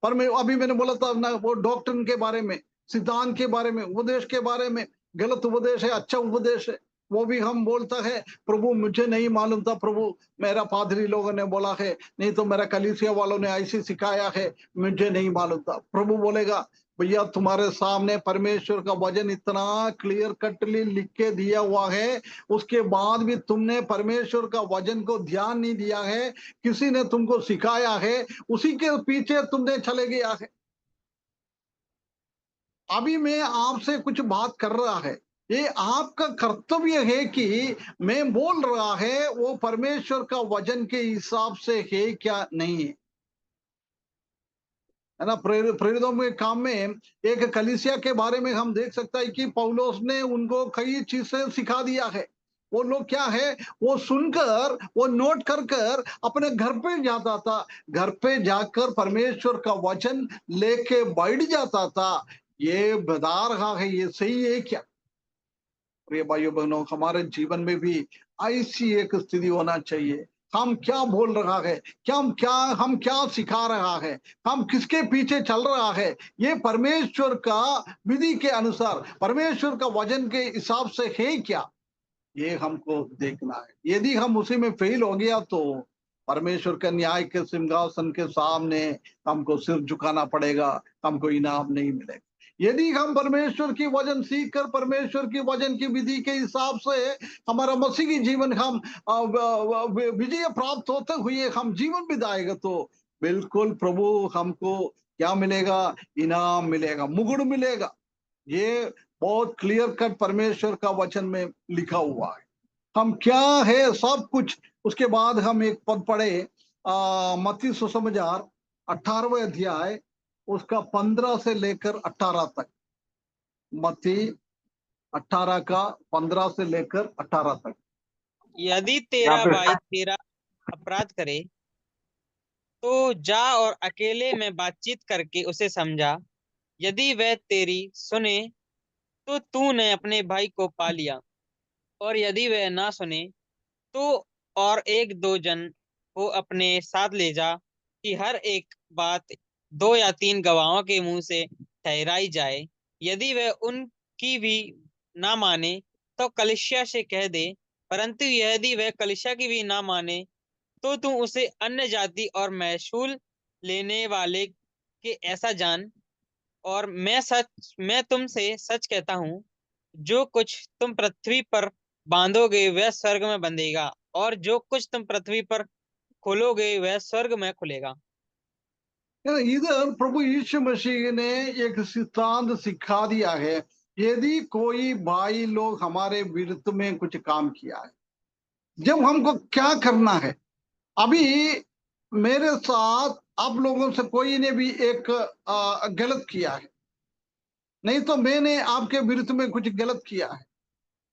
पर मैं अभी मैंने बोला था ना, वो डॉक्ट्रिन के बारे में, सिद्धांत के बारे में, उपदेश के बारे में, गलत उपदेश है, अच्छा उपदेश है, वो भी हम बोलता है प्रभु मुझे नहीं मालूम था, प्रभु मेरा पादरी लोगों ने बोला है, नहीं तो मेरा कलीसिया वालों ने ऐसे सिखाया है, मुझे नहीं मालूम था। प्रभु बोलेगा भैया तुम्हारे सामने परमेश्वर का वचन इतना क्लियर कटली लिख के दिया हुआ है, उसके बाद भी तुमने परमेश्वर का वचन को ध्यान नहीं दिया है, किसी ने तुमको सिखाया है, उसी के पीछे तुमने चले गया है। अभी मैं आपसे कुछ बात कर रहा है, ये आपका कर्तव्य है कि मैं बोल रहा है वो परमेश्वर का वचन के हिसाब से है क्या नहीं है ना। प्रेरितों के काम में एक कलीसिया के बारे में हम देख सकता है कि पौलुस ने उनको कई चीजें सिखा दिया है। वो लोग क्या है, वो सुनकर, वो नोट कर कर अपने घर पे जाता था, घर पे जाकर परमेश्वर का वचन लेके बैठ जाता था। ये बता रहा है ये सही है क्या? प्रिय भाइयों बहनों, हमारे जीवन में भी ऐसी एक स्थिति होना चाहिए। हम क्या बोल रहा है, हम क्या सिखा रहा है, हम किसके पीछे चल रहा है, ये परमेश्वर का विधि के अनुसार, परमेश्वर का वचन के हिसाब से है क्या, ये हमको देखना है। यदि हम उसी में फेल हो गया तो परमेश्वर के न्याय के सिंहासन के सामने हमको सिर झुकाना पड़ेगा, हमको इनाम नहीं मिलेगा। यदि हम परमेश्वर की वचन सीख कर, परमेश्वर की वचन की विधि के हिसाब से हमारा मसीही जीवन हम विजय प्राप्त होते हुए हम जीवन बिताएगा तो बिल्कुल प्रभु हमको क्या मिलेगा? इनाम मिलेगा, मुकुट मिलेगा। ये बहुत क्लियर कट परमेश्वर का वचन में लिखा हुआ है। हम क्या है सब कुछ। उसके बाद हम एक पद पढ़े, मत्ती सुसमाचार 18वें अध्याय, उसका 15 से लेकर 18 तक। मत्ती 18 का 15 से लेकर 18 तक। यदि तेरा भाई तेरा अपराध करे तो जा और अकेले में बातचीत करके उसे समझा। यदि वह तेरी सुने तो तूने अपने भाई को पा लिया, और यदि वह ना सुने तो और एक दो जन को अपने साथ ले जा, कि हर एक बात 2 या 3 गवाहों के मुंह से ठहराई जाए। यदि वह उनकी भी ना माने तो कलीसिया से कह दे, परंतु यदि वह कलीसिया की भी ना माने तो तू उसे अन्य जाति और महसूल लेने वाले के ऐसा जान। और मैं तुमसे सच कहता हूँ, जो कुछ तुम पृथ्वी पर बांधोगे वह स्वर्ग में बंधेगा, और जो कुछ तुम पृथ्वी पर खोलोगे वह स्वर्ग में खुलेगा। इधर प्रभु यीशु मसीह ने एक सिद्धांत सिखा दिया है। यदि कोई भाई लोग हमारे विरुद्ध में कुछ काम किया है, जब हमको क्या करना है? अभी मेरे साथ आप लोगों से कोई ने भी एक गलत किया है, नहीं तो मैंने आपके विरुद्ध में कुछ गलत किया है,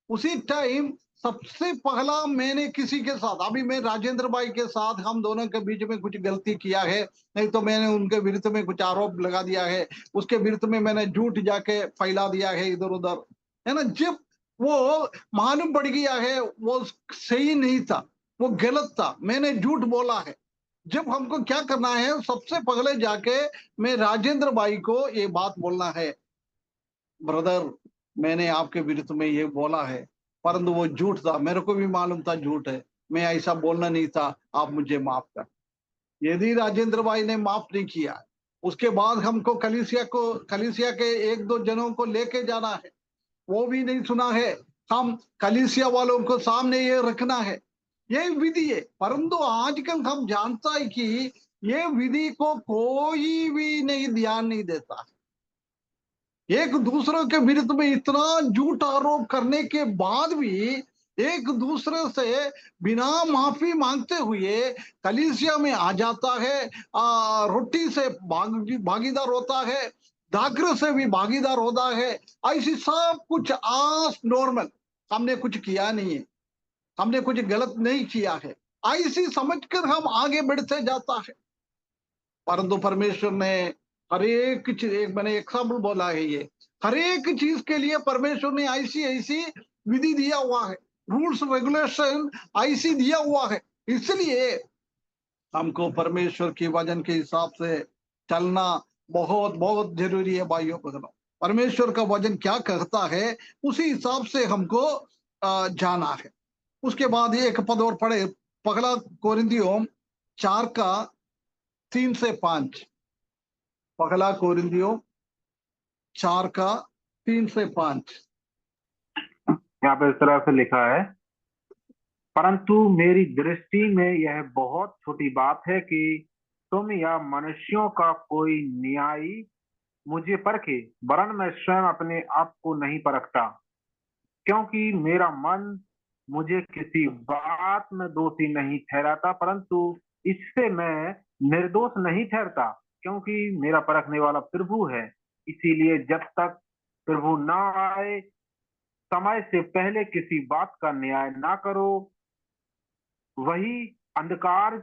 उसी टाइम सबसे पहला मैंने किसी के साथ, अभी मैं राजेंद्र भाई के साथ हम दोनों के बीच में कुछ गलती किया है, नहीं तो मैंने उनके विरुद्ध में कुछ आरोप लगा दिया है, उसके विरुद्ध में मैंने झूठ जाके फैला दिया है इधर उधर, है ना। जब वो मालूम पड़ गया है वो सही नहीं था, वो गलत था, मैंने झूठ बोला है, जब हमको क्या करना है? सबसे पहले जाके मैं राजेंद्र भाई को ये बात बोलना है, ब्रदर मैंने आपके विरुद्ध में ये बोला है, परंतु वो झूठ था, मेरे को भी मालूम था झूठ है, मैं ऐसा बोलना नहीं था, आप मुझे माफ कर। यदि राजेंद्र भाई ने माफ नहीं किया, उसके बाद हमको कलीसिया के 1-2 जनों को लेके जाना है, वो भी नहीं सुना है, हम कलीसिया वालों को सामने ये रखना है, ये विधि है। परंतु आजकल हम जानता है कि ये विधि को कोई भी नहीं ध्यान नहीं देता। एक दूसरे के विरुद्ध में इतना झूठ आरोप करने के बाद भी एक दूसरे से बिना माफी मांगते हुए कलीसिया में आ जाता है, रोटी से भागीदार होता है, दाखिल से भी भागीदार होता है। ऐसी सब कुछ आज नॉर्मल, हमने कुछ किया नहीं है, हमने कुछ गलत नहीं किया है, ऐसी समझकर हम आगे बढ़ते जाता है। परंतु परमेश्वर ने हर एक चीज, एक मैंने एग्जाम्पल बोला है, ये हर एक चीज के लिए परमेश्वर ने ऐसी ऐसी विधि दिया हुआ है, रूल्स रेगुलेशन ऐसी दिया हुआ है। इसलिए हमको परमेश्वर की वचन के हिसाब से चलना बहुत बहुत जरूरी है भाइयों बहनों। परमेश्वर का वचन क्या कहता है उसी हिसाब से हमको जाना है। उसके बाद एक पद और पढ़े, पहला कोरिन्थियों 4 का 3 से 5। पहला कोरिन्थियों 4 का 3 से 5। यहाँ पे इस तरह से लिखा है, परंतु मेरी दृष्टि में यह बहुत छोटी बात है कि तुम या मनुष्यों का कोई न्यायी मुझे परखे, वरन मैं स्वयं अपने आप को नहीं परखता, क्योंकि मेरा मन मुझे किसी बात में दोषी नहीं ठहराता, परंतु इससे मैं निर्दोष नहीं ठहरता, क्योंकि मेरा परखने वाला प्रभु है। इसीलिए जब तक प्रभु ना आए, समय से पहले किसी बात का न्याय ना करो। वही अंधकार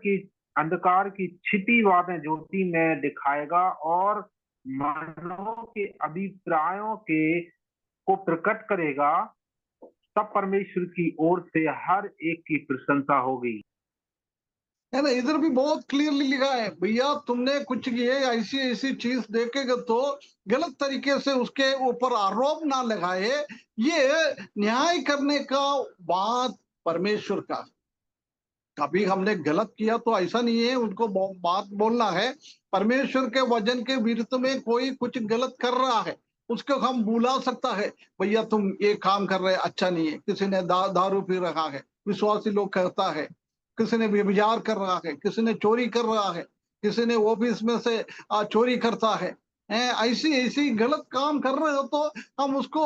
की छिपी बातें ज्योति में दिखाएगा और मनों के अभिप्रायों के को प्रकट करेगा। तब परमेश्वर की ओर से हर एक की प्रशंसा होगी। है ना, इधर भी बहुत क्लियरली लिखा है, भैया तुमने कुछ किए ऐसी ऐसी चीज देखेगा तो गलत तरीके से उसके ऊपर आरोप ना लगाए। ये न्याय करने का बात परमेश्वर का। कभी हमने गलत किया तो ऐसा नहीं है उनको बात बोलना है। परमेश्वर के वचन के विरुद्ध में कोई कुछ गलत कर रहा है, उसको हम बुला सकता है, भैया तुम ये काम कर रहे अच्छा नहीं है। किसी ने दारू पी रहा है, विश्वासी लोग कहता है, किसी ने व्यभिचार कर रहा है, किसी ने चोरी कर रहा है, किसी ने ऑफिस में से चोरी करता है, ऐसी ऐसी गलत काम कर रहे हो तो हम उसको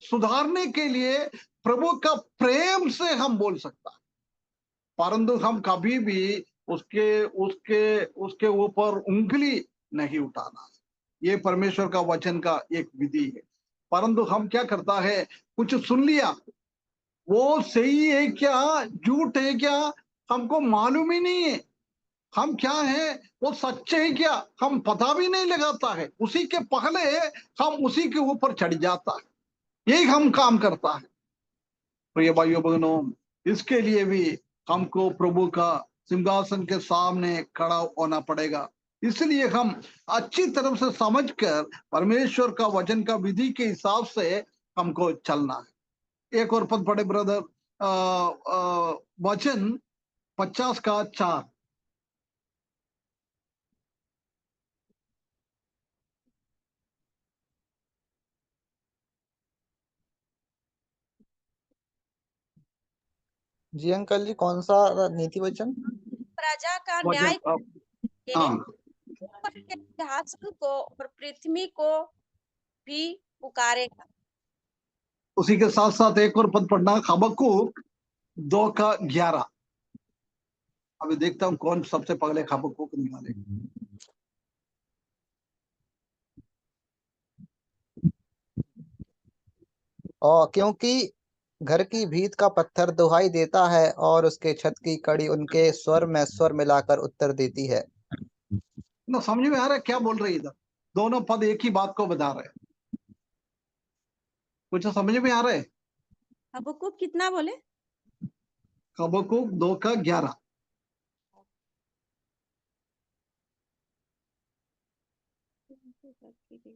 सुधारने के लिए प्रभु का प्रेम से हम बोल सकता है। परंतु हम कभी भी उसके उसके उसके ऊपर उंगली नहीं उठाना। ये परमेश्वर का वचन का एक विधि है। परंतु हम क्या करता है, कुछ सुन लिया, वो सही है क्या झूठ है क्या हमको मालूम ही नहीं है। हम क्या है, वो सच्चे है क्या हम पता भी नहीं लगाता है। उसी के पहले हम उसी के ऊपर चढ़ जाता है, यही हम काम करता है। प्रिय भाइयों बहनों, इसके लिए भी हमको प्रभु का सिंहासन के सामने खड़ा होना पड़ेगा। इसलिए हम अच्छी तरह से समझकर परमेश्वर का वचन का विधि के हिसाब से हमको चलना है। एक और पद पढ़े ब्रदर, वचन 50 का 4। जी अंकल जी, कौन सा नीति वचन? प्रजा का न्याय वचन हाँ, ऊपर के सिंहासन को और पृथ्वी को भी पुकारेगा। उसी के साथ साथ एक और पद पढ़ना, हबक्कूक 2 का 11। अभी देखता हूँ कौन सबसे पहले हबक्कूक निकाले। और क्योंकि घर की भीत का पत्थर दुहाई देता है और उसके छत की कड़ी उनके स्वर में स्वर मिलाकर उत्तर देती है। ना समझ में आ रहा है क्या बोल रही है इधर? दोनों पद एक ही बात को बता रहे हैं। कुछ समझ में आ रहा है? हबक्कूक कितना बोले? हबक्कूक 2 का 11।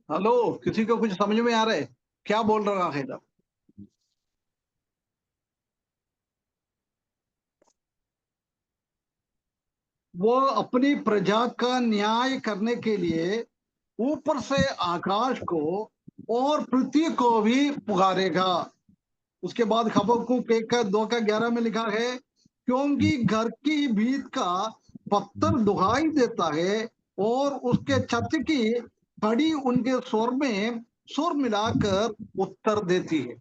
हेलो, किसी को कुछ समझ में आ रहा है क्या बोल रहा है इधर? वो अपनी प्रजा का न्याय करने के लिए ऊपर से आकाश को और पृथ्वी को भी पुकारेगा। उसके बाद हबक्कूक 1:2-11 में लिखा है, क्योंकि घर की भीत का पत्थर दुहाई देता है और उसके छत की कड़ी उनके स्वर मिलाकर उत्तर देती है।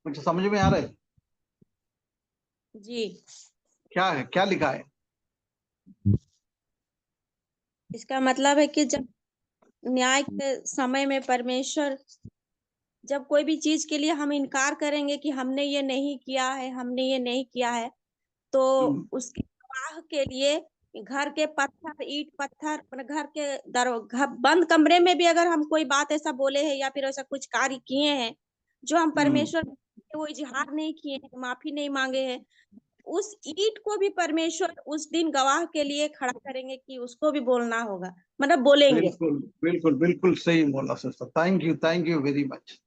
मुझे समझ में आ रहा है जी, क्या है, क्या लिखा है? इसका मतलब है कि जब न्याय के समय में परमेश्वर, जब कोई भी चीज के लिए हम इनकार करेंगे कि हमने ये नहीं किया है, हमने ये नहीं किया है, तो उसके गवाह के लिए घर के पत्थर, ईंट पत्थर, अपने घर के बंद कमरे में भी अगर हम कोई बात ऐसा बोले हैं या फिर ऐसा कुछ कार्य किए हैं जो हम परमेश्वर से वो इजहार नहीं किए हैं, माफी नहीं मांगे हैं, उस ईंट को भी परमेश्वर उस दिन गवाह के लिए खड़ा करेंगे कि उसको भी बोलना होगा, मतलब बोलेंगे। बिल्कुल बिल्कुल बिल्कुल सही बोला sister, thank you very much.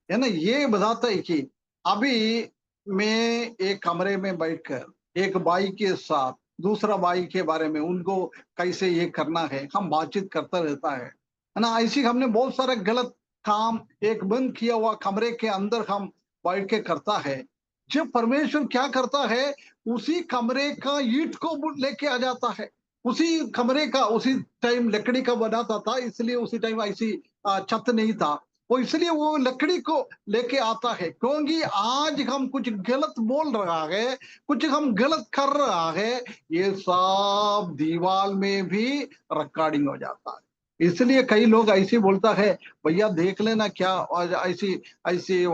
है ना, ये बताता है कि अभी मैं एक कमरे में बैठकर एक भाई के साथ दूसरा भाई के बारे में उनको कैसे ये करना है हम बातचीत करता रहता है ना। ऐसी हमने बहुत सारे गलत काम एक बंद किया हुआ कमरे के अंदर हम बैठ के करता है। जब परमेश्वर क्या करता है, उसी कमरे का ईंट को लेके आ जाता है। उसी कमरे का उसी टाइम लकड़ी का बनाता था, इसलिए उसी टाइम ऐसी छत नहीं था, वो इसलिए वो लकड़ी को लेके आता है, क्योंकि आज हम कुछ गलत बोल रहा है, कुछ हम गलत कर रहा है, ये सब दीवार में भी रिकॉर्डिंग हो जाता है। इसलिए कई लोग ऐसे बोलता है, भैया देख लेना क्या, और ऐसी ऐसी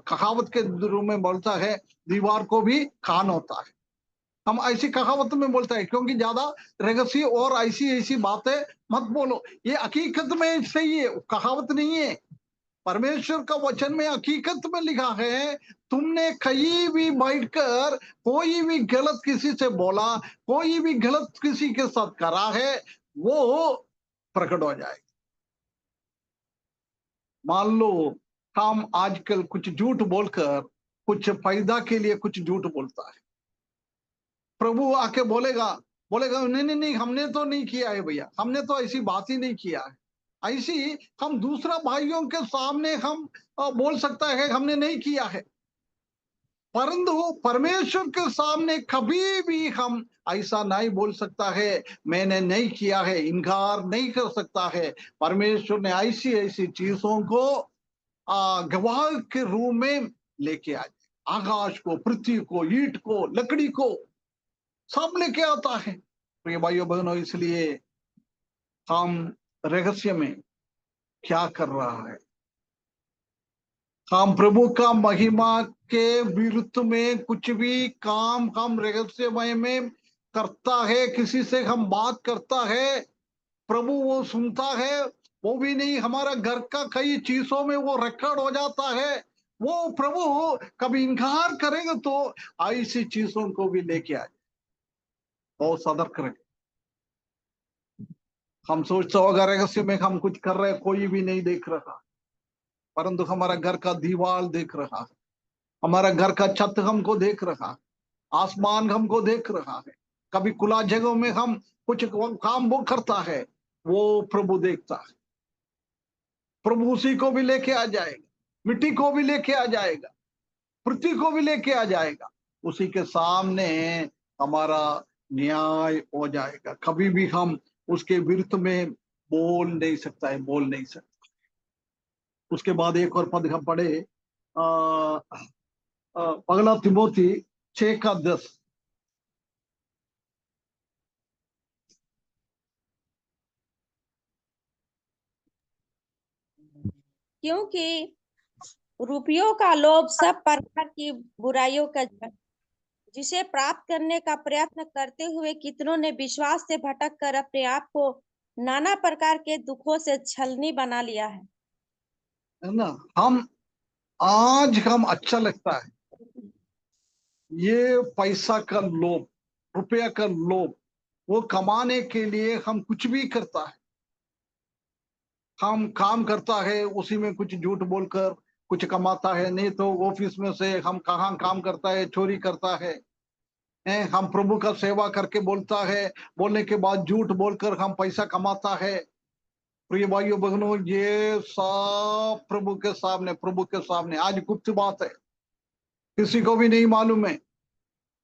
कहावत के रूप में बोलता है, दीवार को भी कान होता है। हम ऐसी कहावत में बोलते हैं, क्योंकि ज्यादा रहस्य और ऐसी ऐसी बातें मत बोलो। ये हकीकत में सही है, कहावत नहीं है। परमेश्वर का वचन में हकीकत में लिखा है, तुमने कहीं भी बैठकर कोई भी गलत किसी से बोला, कोई भी गलत किसी के साथ करा है, वो प्रकट हो जाएगा। मान लो हम आजकल कुछ झूठ बोलकर कुछ फायदा के लिए कुछ झूठ बोलता है, प्रभु आके बोलेगा बोलेगा नहीं नहीं नहीं, हमने तो नहीं किया है भैया, हमने तो ऐसी बात ही नहीं किया है। ऐसी हम दूसरा भाइयों के सामने हम बोल सकता है हमने नहीं किया है, परंतु परमेश्वर के सामने कभी भी हम ऐसा नहीं बोल सकता है, मैंने नहीं किया है, इनकार नहीं कर सकता है। परमेश्वर ने ऐसी ऐसी चीजों को गवाह के रूप में लेके आए, आकाश को, पृथ्वी को, ईंट को, लकड़ी को, सब लेके आता है। प्रिय भाइयों बहनों, इसलिए हम रहस्य में क्या कर रहा है, हम प्रभु का महिमा के विरुद्ध में कुछ भी काम हम रहस्यमय में करता है, किसी से हम बात करता है, प्रभु वो सुनता है, वो भी नहीं, हमारा घर का कई चीजों में वो रिकॉर्ड हो जाता है, वो प्रभु कभी इनकार करेंगे तो ऐसी चीजों को भी लेके आए। बहुत सतर्क रहे। हम सोचते हो अगर रहस्य में हम कुछ कर रहे हैं, कोई भी नहीं देख रहा, परंतु हमारा घर का दीवार देख रहा है, हमारा घर का छत हमको देख रहा है, आसमान हमको देख रहा है। कभी खुला जगह में हम कुछ काम वो करता है, वो प्रभु देखता है। प्रभु उसी को भी लेके आ जाएगा, मिट्टी को भी लेके आ जाएगा, पृथ्वी को भी लेके आ जाएगा, उसी के सामने हमारा न्याय हो जाएगा। कभी भी हम उसके विरुद्ध में बोल नहीं सकता है, बोल नहीं सकता। उसके बाद एक और पद हम पढ़े, पगला तिमोथी 6:10। क्योंकि रुपयों का लोभ सब प्रकार की बुराइयों का जड़, जिसे प्राप्त करने का प्रयत्न करते हुए कितनों ने विश्वास से भटक कर अपने आप को नाना प्रकार के दुखों से छलनी बना लिया है ना। हम आज हम अच्छा लगता है, ये पैसा का लोभ, रुपया का लोभ, वो कमाने के लिए हम कुछ भी करता है। हम काम करता है, उसी में कुछ झूठ बोलकर कुछ कमाता है, नहीं तो ऑफिस में से हम कहाँ काम करता है, चोरी करता है। हम प्रभु का सेवा करके बोलता है, बोलने के बाद झूठ बोलकर हम पैसा कमाता है। प्रिय भाइयों बहनों, ये सब प्रभु के सामने आज गुप्त बात है, किसी को भी नहीं मालूम है,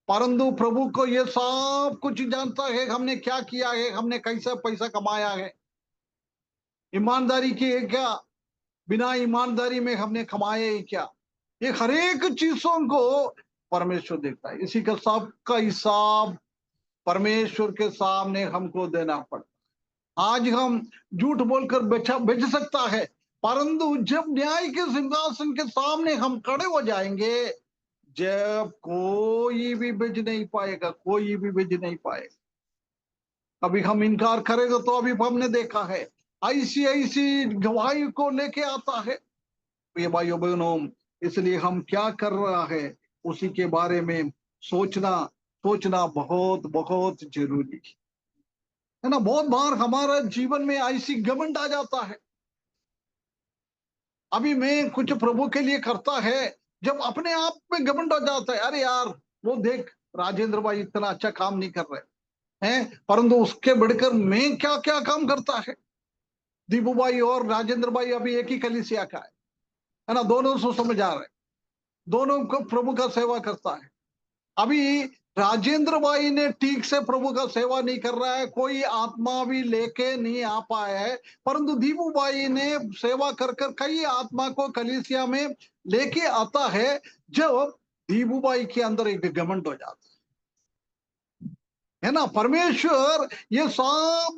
परंतु प्रभु को ये सब कुछ जानता है। हमने क्या किया है, हमने कैसा पैसा कमाया है, ईमानदारी की है क्या, बिना ईमानदारी में हमने कमाए है क्या, ये हर एक चीजों को परमेश्वर देखता है। इसी का सबका हिसाब परमेश्वर के सामने हमको देना पड़ता। आज हम झूठ बोलकर बेच सकता है, परंतु जब न्याय के सिंहासन के सामने हम खड़े हो जाएंगे, जब कोई भी बेच नहीं पाएगा, कोई भी बेच नहीं पाएगा। अभी हम इनकार करेंगे तो अभी हमने देखा है, ऐसी ऐसी गवाही को लेके आता है। ये भाइयों बहनों, इसलिए हम क्या कर रहा है उसी के बारे में सोचना बहुत बहुत जरूरी है ना। बहुत बार हमारा जीवन में ऐसी घमंड आ जाता है, अभी मैं कुछ प्रभु के लिए करता है, जब अपने आप में घमंड हो जाता है, अरे यार वो देख राजेंद्र भाई इतना अच्छा काम नहीं कर रहे हैं, परंतु उसके बढ़कर मैं क्या क्या काम करता है। दीपू भाई और राजेंद्र भाई अभी एक ही कलीसिया का है ना, दोनों सुसमाचार है, दोनों को प्रभु का सेवा करता है। अभी राजेंद्र भाई ने ठीक से प्रभु का सेवा नहीं कर रहा है, कोई आत्मा भी लेके नहीं आ पाया है, परंतु दीपू भाई ने सेवा कर कई आत्मा को कलीसिया में लेके आता है। जब दीपू भाई के अंदर एक घमंड हो जाता है ना, परमेश्वर ये सब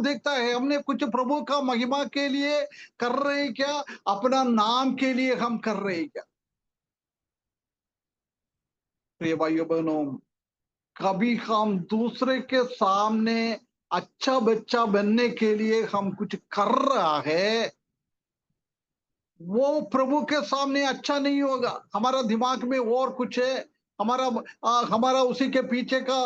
देखता है हमने कुछ प्रभु का महिमा के लिए कर रहे हैं क्या, अपना नाम के लिए हम कर रहे हैं क्या। प्रिय भाइयों बहनों, कभी हम दूसरे के सामने अच्छा बच्चा बनने के लिए हम कुछ कर रहा है, वो प्रभु के सामने अच्छा नहीं होगा। हमारा दिमाग में और कुछ है, हमारा उसी के पीछे का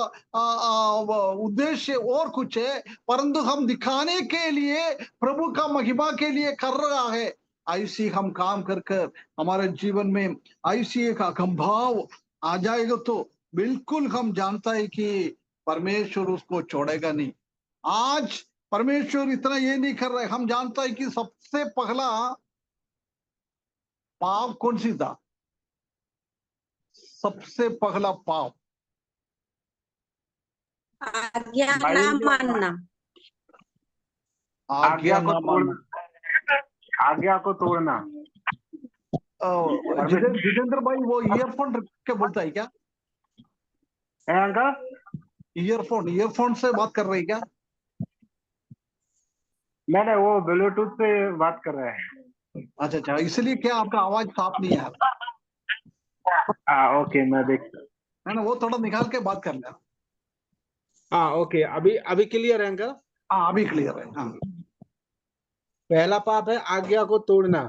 उद्देश्य और कुछ है, परंतु हम दिखाने के लिए प्रभु का महिमा के लिए कर रहा है। ऐसी हम काम कर हमारे जीवन में ऐसी एक अकंभाव आ जाएगा तो बिल्कुल हम जानता है कि परमेश्वर उसको छोड़ेगा नहीं। आज परमेश्वर इतना ये नहीं कर रहा है, हम जानता है कि सबसे पहला पाप कौन सी था, सबसे पहला पाप आज्ञा ना मानना, आज्ञा ना मानना, आज्ञा को तोड़ना। जितेंद्र भाई वो ईयरफोन रख के बोलता है क्या, है अंकल? ईयरफोन से बात कर रही क्या? मैंने वो ब्लूटूथ से बात कर रहे हैं। अच्छा, इसलिए क्या आपका आवाज साफ नहीं आ रहा? ओके, मैं देख है ना, वो थोड़ा निकाल के बात कर लेना। ओके, अभी क्लियर है अंकल? हाँ अभी क्लियर है। हाँ, पहला पाप है आज्ञा को तोड़ना।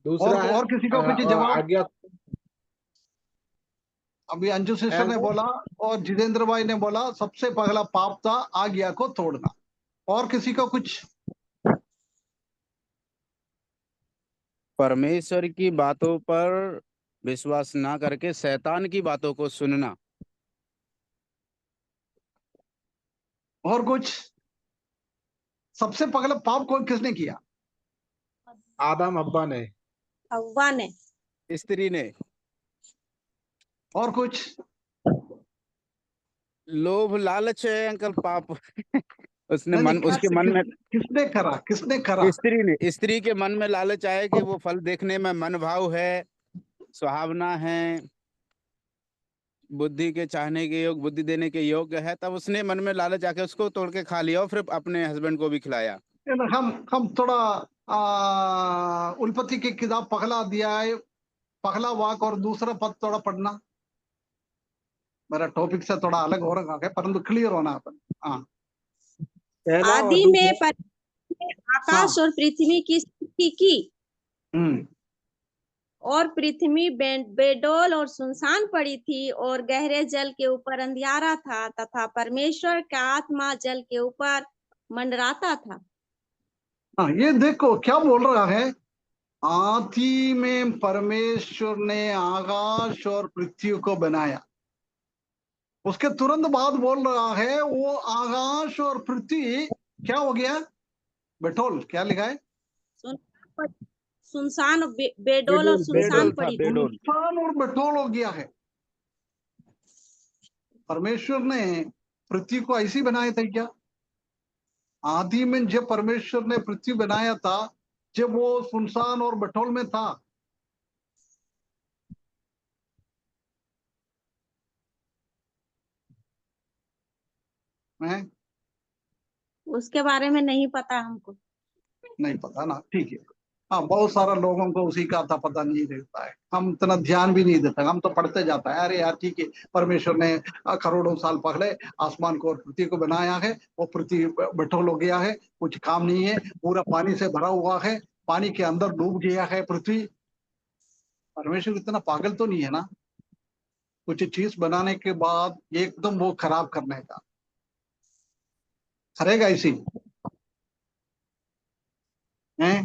दूसरा है और किसी को कुछ जवाब? आज्ञा। अभी अंजू सिस्टर ने बोला और जितेंद्र भाई ने बोला सबसे पहला पाप था आज्ञा को तोड़ना। और किसी को कुछ? परमेश्वर की बातों पर विश्वास ना करके शैतान की बातों को सुनना। और कुछ? सबसे पहला पाप कौन किसने किया? आदम हव्वा ने। हव्वा ने, स्त्री ने। और कुछ? लोभ लालच है अंकल पाप। उसने उसके मन में किसने करा? स्त्री के मन में लालच आए कि वो फल देखने में मन भाव है, सुहावना है, बुद्धि के चाहने के योग, बुद्धि देने के योग्य है, तब उसने मन में लालच आके उसको तोड़ के खा लिया और फिर अपने हस्बैंड को भी खिलाया। हम थोड़ा उल्पत्ति की किताब पहला अध्याय पहला वाक और दूसरा पद थोड़ा पढ़ना। मेरा टॉपिक से थोड़ा अलग हो रहा है परंतु क्लियर होना अपन। आदि में आकाश और पृथ्वी की सृष्टि की और पृथ्वी बेडौल और सुनसान पड़ी थी और गहरे जल के ऊपर अंधियारा था तथा परमेश्वर का आत्मा जल के ऊपर मंडराता था। ये देखो क्या बोल रहा है, आदि में परमेश्वर ने आकाश और पृथ्वी को बनाया। उसके तुरंत बाद बोल रहा है वो आकाश और पृथ्वी क्या हो गया? बेठोल, क्या लिखा है? सुनसान बेडोल और सुनसान बेडोल था, पड़ी। बेडोल। सुनसान और बेठोल हो गया है। परमेश्वर ने पृथ्वी को ऐसी बनाया था क्या? आदि में जब परमेश्वर ने पृथ्वी बनाया था, जब वो सुनसान और बेठोल में था, है? उसके बारे में नहीं पता हमको। नहीं पता ना, ठीक है। हाँ, बहुत सारा लोगों को उसी का था, पता नहीं रहता है। हम इतना ध्यान भी नहीं देते, हम तो पढ़ते जाता है, अरे यार ठीक है, परमेश्वर ने करोड़ों साल पहले आसमान को और पृथ्वी को बनाया है, वो पृथ्वी बेठोल हो गया है, कुछ काम नहीं है, पूरा पानी से भरा हुआ है, पानी के अंदर डूब गया है पृथ्वी। परमेश्वर इतना पागल तो नहीं है ना, कुछ चीज बनाने के बाद एकदम वो खराब करने का करेगा इसी है?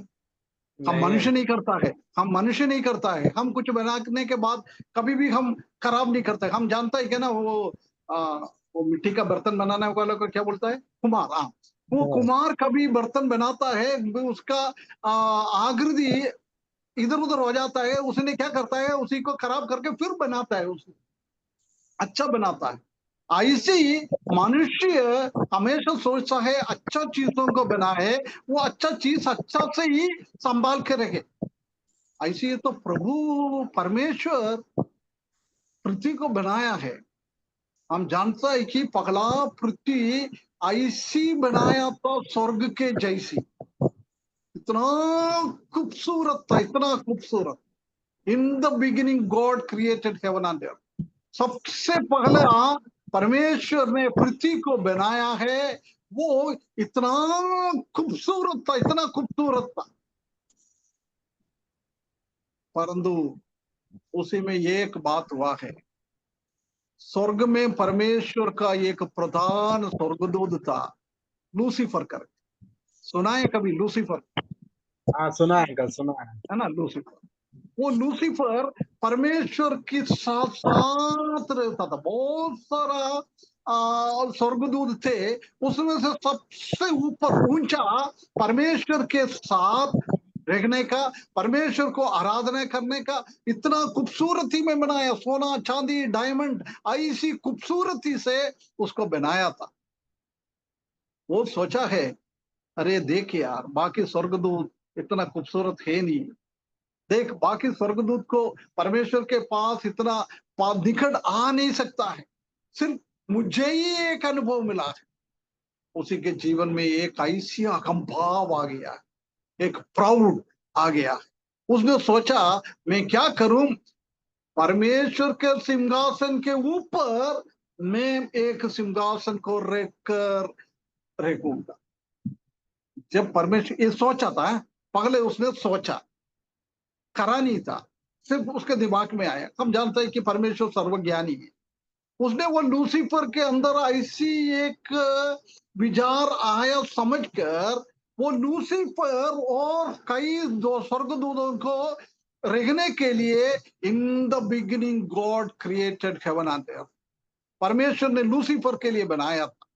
हम मनुष्य नहीं करता है, हम मनुष्य नहीं करता है, हम कुछ बनाने के बाद कभी भी हम खराब नहीं करते। हम जानता है कि ना वो मिट्टी का बर्तन बनाने वाला को क्या बोलता है? कुम्हार। हाँ, वो कुम्हार कभी बर्तन बनाता है, उसका आकृति इधर उधर हो जाता है, उसने क्या करता है, उसी को खराब करके फिर बनाता है, उसे अच्छा बनाता है। ऐसे ही मनुष्य हमेशा सोचता है अच्छा चीजों को बनाए, वो अच्छा चीज अच्छा से ही संभाल के रखे। ऐसे ही तो प्रभु परमेश्वर पृथ्वी को बनाया है। हम जानता है कि पगला पृथ्वी ऐसी बनाया था स्वर्ग के जैसी, इतना खूबसूरत था, इतना खूबसूरत। In the beginning God created heaven and earth. सबसे पहले परमेश्वर ने पृथ्वी को बनाया है, वो इतना खूबसूरत था, इतना खूबसूरत था। परंतु उसी में एक बात हुआ है, स्वर्ग में परमेश्वर का एक प्रधान स्वर्गदूत था, लूसीफर कर। सुना है कभी लूसीफर? हाँ सुना है अंकल, सुना है। ना लूसीफर, वो लूसीफर परमेश्वर के साथ साथ रहता था। बहुत सारा स्वर्गदूत थे, उसमें से सबसे ऊपर ऊंचा परमेश्वर के साथ रहने का, परमेश्वर को आराधना करने का इतना खूबसूरती में बनाया, सोना चांदी डायमंड ऐसी खूबसूरती से उसको बनाया था। वो सोचा है, अरे देख यार, बाकी स्वर्गदूत इतना खूबसूरत है नहीं, देख बाकी स्वर्गदूत को परमेश्वर के पास इतना निकट आ नहीं सकता है, सिर्फ मुझे ही एक अनुभव मिला है। उसी के जीवन में एक ऐसी अकंभाव आ गया, एक प्राउड आ गया। उसने सोचा मैं क्या करूं, परमेश्वर के सिंहासन के ऊपर मैं एक सिंहासन को रखूंगा। जब परमेश्वर ये सोचा था, पहले उसने सोचा, करा नहीं था, सिर्फ उसके दिमाग में आया। हम जानते हैं कि परमेश्वर सर्वज्ञानी है, उसने वो लूसीफर के अंदर ऐसी एक विचार आया समझकर, वो लूसीफर और कई दो स्वर्गदूतों को रहने के लिए, in the beginning God created heaven and earth, परमेश्वर ने लूसीफर के लिए बनाया था।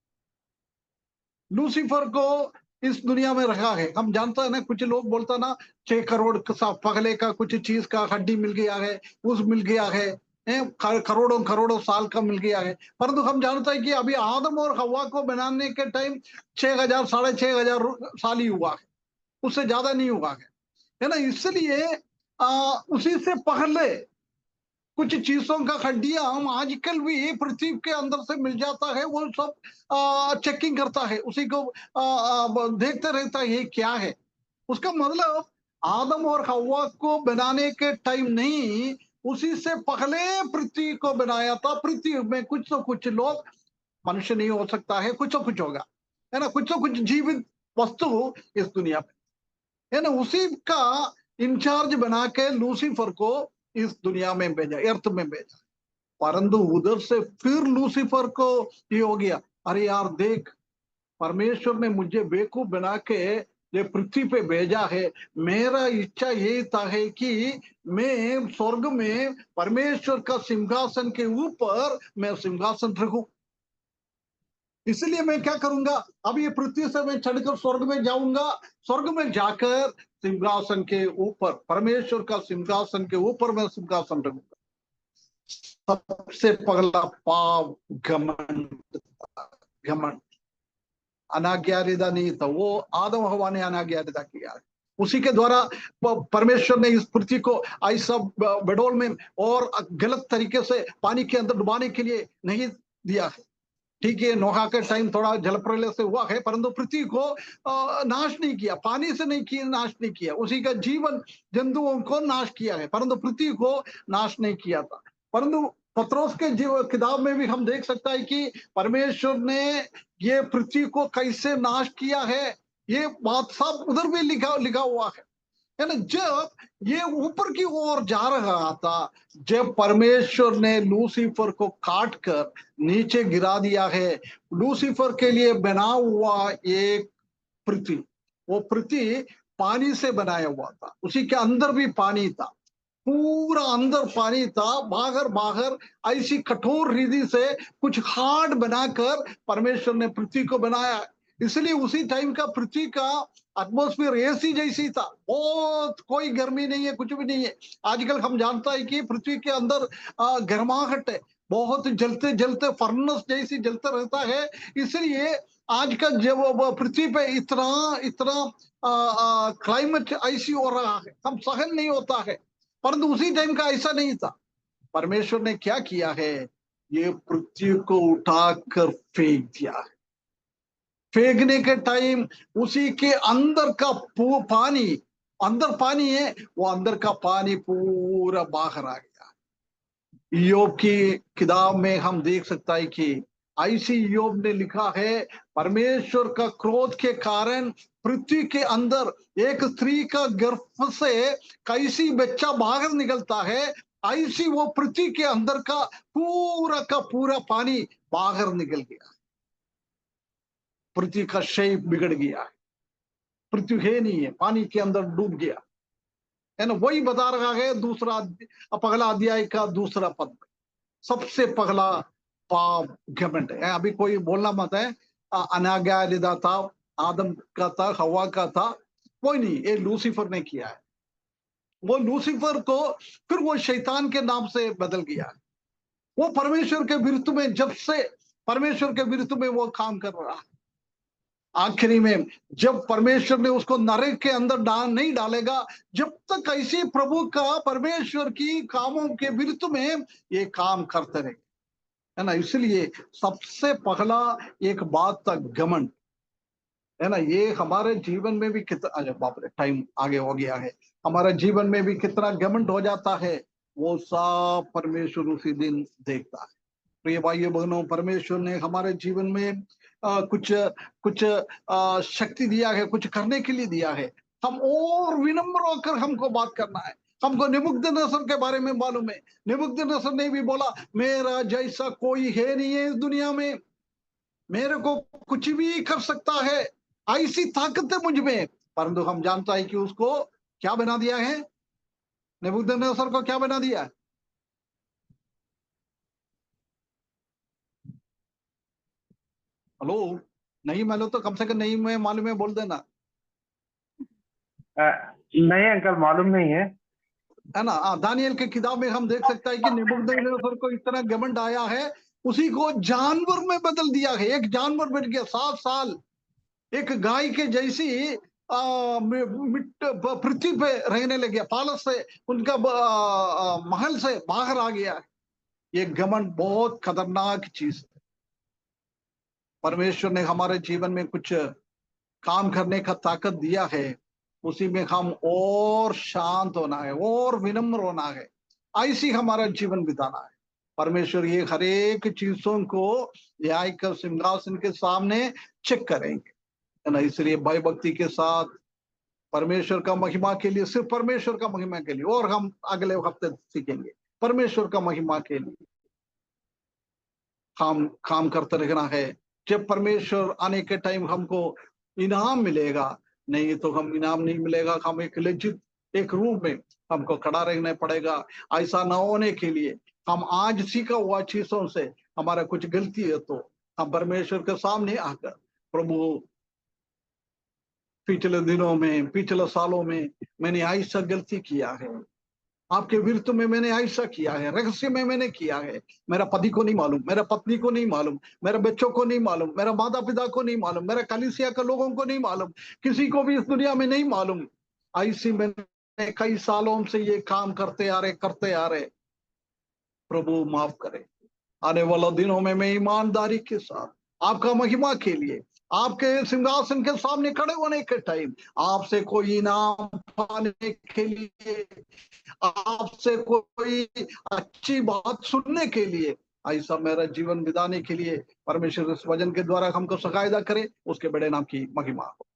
लूसीफर को इस दुनिया में रखा है। हम जानते हैं ना, कुछ लोग बोलता ना 6 करोड़ पगले का कुछ चीज का हड्डी मिल गया है, उस मिल गया है, करोड़ों करोड़ों साल का मिल गया है। परंतु हम जानते हैं कि अभी आदम और हवा को बनाने के टाइम 6,000 6,500 साल ही हुआ है, उससे ज्यादा नहीं हुआ है ना। इसलिए उसी से पहले कुछ चीजों का हड्डियां हम आजकल भी पृथ्वी के अंदर से मिल जाता है, वो सब चेकिंग करता है, उसी को देखते रहता है ये क्या है। उसका मतलब आदम और हवा को बनाने के टाइम नहीं, उसी से पहले पृथ्वी को बनाया था। पृथ्वी में कुछ तो कुछ लोग, मनुष्य नहीं हो सकता है, कुछ तो कुछ होगा, है ना, कुछ तो कुछ जीवित वस्तु इस दुनिया पे, है ना। उसी का इंचार्ज बना के लूसीफर को इस दुनिया में भेजा, अर्थ में भेजा। परंतु उधर से फिर लूसीफर को ये हो गया, अरे यार देख, परमेश्वर ने मुझे बेवकूफ बना के ये पृथ्वी पे भेजा है। मेरा इच्छा यही था है कि मैं स्वर्ग में परमेश्वर का सिंहासन के ऊपर मैं सिंहासन रखूं। इसलिए मैं क्या करूंगा, अब ये पृथ्वी से मैं चढ़कर स्वर्ग में जाऊंगा, स्वर्ग में जाकर सिंहासन के ऊपर, परमेश्वर का सिंहासन के ऊपर मैं सिंहासन रखूंगा। सबसे पहला पाप घमंड, घमंड अनाज्ञारिता नहीं था, वो आदम हवा ने अनाज्ञारिता किया। उसी के द्वारा परमेश्वर ने इस पृथ्वी को ऐसा बडोल में और गलत तरीके से पानी के अंदर डुबाने के लिए नहीं दिया है। ठीक है, नोहा के टाइम थोड़ा जल प्रलय से हुआ है, परंतु पृथ्वी को नाश नहीं किया, पानी से नहीं किया, नाश नहीं किया। उसी का जीवन जंतुओं को नाश किया है, परंतु पृथ्वी को नाश नहीं किया था। परंतु पत्रोस के किताब में भी हम देख सकता है कि परमेश्वर ने ये पृथ्वी को कैसे नाश किया है, ये बात सब उधर भी लिखा हुआ है ना। जब ये ऊपर की ओर जा रहा था, जब परमेश्वर ने लूसीफर को काट कर नीचे गिरा दिया है, लूसीफर के लिए बना हुआ एक पृथ्वी, वो पृथ्वी पानी से बनाया हुआ था, उसी के अंदर भी पानी था, पूरा अंदर पानी था, बाहर बाहर ऐसी कठोर रीति से कुछ हार्ड बनाकर परमेश्वर ने पृथ्वी को बनाया। इसलिए उसी टाइम का पृथ्वी का एटमॉस्फेयर एसी जैसी था, बहुत कोई गर्मी नहीं है, कुछ भी नहीं है। आजकल हम जानता है कि पृथ्वी के अंदर गर्माहट है, बहुत जलते जलते फर्नेस जैसी जलता रहता है। इसलिए आज का जब पृथ्वी पे इतना इतना क्लाइमेट ऐसी हो रहा है, हम सहन नहीं होता है, परंतु उसी टाइम का ऐसा नहीं था। परमेश्वर ने क्या किया है, ये पृथ्वी को उठाकर फेंक दिया है। फेंकने के टाइम उसी के अंदर का पानी, अंदर पानी है, वो अंदर का पानी पूरा बाहर आ गया। योग की किताब में हम देख सकता है कि ऐसी योग ने लिखा है, परमेश्वर का क्रोध के कारण पृथ्वी के अंदर एक स्त्री का गर्भ से कैसी बच्चा बाहर निकलता है, ऐसी वो पृथ्वी के अंदर का पूरा पानी बाहर निकल गया। पृथ्वी का शेप बिगड़ गया है, पृथ्वी है नहीं है, पानी के अंदर डूब गया है ना। वही बता रहा है पहला अध्याय का दूसरा पद, सबसे पहला पाप घमंड है। अभी कोई बोलना मत है अनाज्ञारिता था, आदम का था, हवा का था, कोई नहीं, ये लूसीफर ने किया है। वो लूसीफर को फिर वो शैतान के नाम से बदल गया है। वो परमेश्वर के विरुद्ध में, जब से परमेश्वर के विरुद्ध में वो काम कर रहा है, आखिरी में जब परमेश्वर ने उसको नरक के अंदर नहीं डालेगा, जब तक ऐसी प्रभु का परमेश्वर की कामों के विरुद्ध में ये काम करते रहे, है ना। इसलिए सबसे पहला एक बात था घमंड, है ना। ये हमारे जीवन में भी कितना, अच्छा बाप रे टाइम आगे हो गया है, हमारे जीवन में भी कितना घमंड हो जाता है, वो सब परमेश्वर उसी दिन देखता है। प्रिय भाइयों बहनों, परमेश्वर ने हमारे जीवन में कुछ शक्ति दिया है, कुछ करने के लिए दिया है। हम और विनम्र होकर हमको बात करना है। हमको नबूकदनेस्सर के बारे में मालूम है, नबूकदनेस्सर ने भी बोला मेरा जैसा कोई है नहीं है इस दुनिया में, मेरे को कुछ भी कर सकता है, ऐसी ताकत है मुझ में। परंतु हम जानता है कि उसको क्या बना दिया है, नबूकदनेस्सर को क्या बना दिया है? हेलो, नहीं मालूम तो कम से कम नहीं मैं मालूम है बोल देना। नहीं अंकल, मालूम नहीं है ना। दानियल के किताब में हम देख सकता है कि नबूकदनेस्सर को इतना घमंड आया है, उसी को जानवर में बदल दिया है। एक जानवर बन गया, 7 साल एक गाय के जैसी पृथ्वी पे रहने लगे, पालस से उनका महल से बाहर आ गया। ये घमंड बहुत खतरनाक चीज है। परमेश्वर ने हमारे जीवन में कुछ काम करने का ताकत दिया है, उसी में हम और शांत होना है और विनम्र होना है, ऐसी हमारा जीवन बिताना है। परमेश्वर ये हर एक चीजों को न्याय का सिंहासन के सामने चेक करेंगे, है ना। इसलिए भय भक्ति के साथ परमेश्वर का महिमा के लिए, सिर्फ परमेश्वर का महिमा के लिए, और हम अगले हफ्ते सीखेंगे परमेश्वर का महिमा के लिए हम काम करते रहना है। जब परमेश्वर आने के टाइम हमको इनाम मिलेगा, नहीं तो हम इनाम नहीं मिलेगा, हम एक लज्जित एक रूप में हमको खड़ा रहना पड़ेगा। ऐसा न होने के लिए हम आज सीखा हुआ चीजों से हमारा कुछ गलती है तो हम परमेश्वर के सामने आकर, प्रभु पिछले दिनों में, पिछले सालों में मैंने ऐसा गलती किया है, आपके विरुद्ध में मैंने ऐसा किया है, रहस्य में मैंने किया है, मेरा पति को नहीं मालूम, मेरा पत्नी को नहीं मालूम, मेरे बच्चों को नहीं मालूम, मेरा माता पिता को नहीं मालूम, मेरा कलीसिया के लोगों को नहीं मालूम, किसी को भी इस दुनिया में नहीं मालूम। ऐसी मैंने कई सालों से ये काम करते आ रहे। प्रभु माफ करे। आने वाला दिनों में मैं ईमानदारी के साथ आपका महिमा के लिए आपके सिंहासन के सामने खड़े होने के टाइम आपसे कोई इनाम पाने के लिए, आपसे कोई अच्छी बात सुनने के लिए, ऐसा मेरा जीवन बिताने के लिए परमेश्वर इस वचन के द्वारा हमको सहायता करे, उसके बड़े नाम की महिमा हो।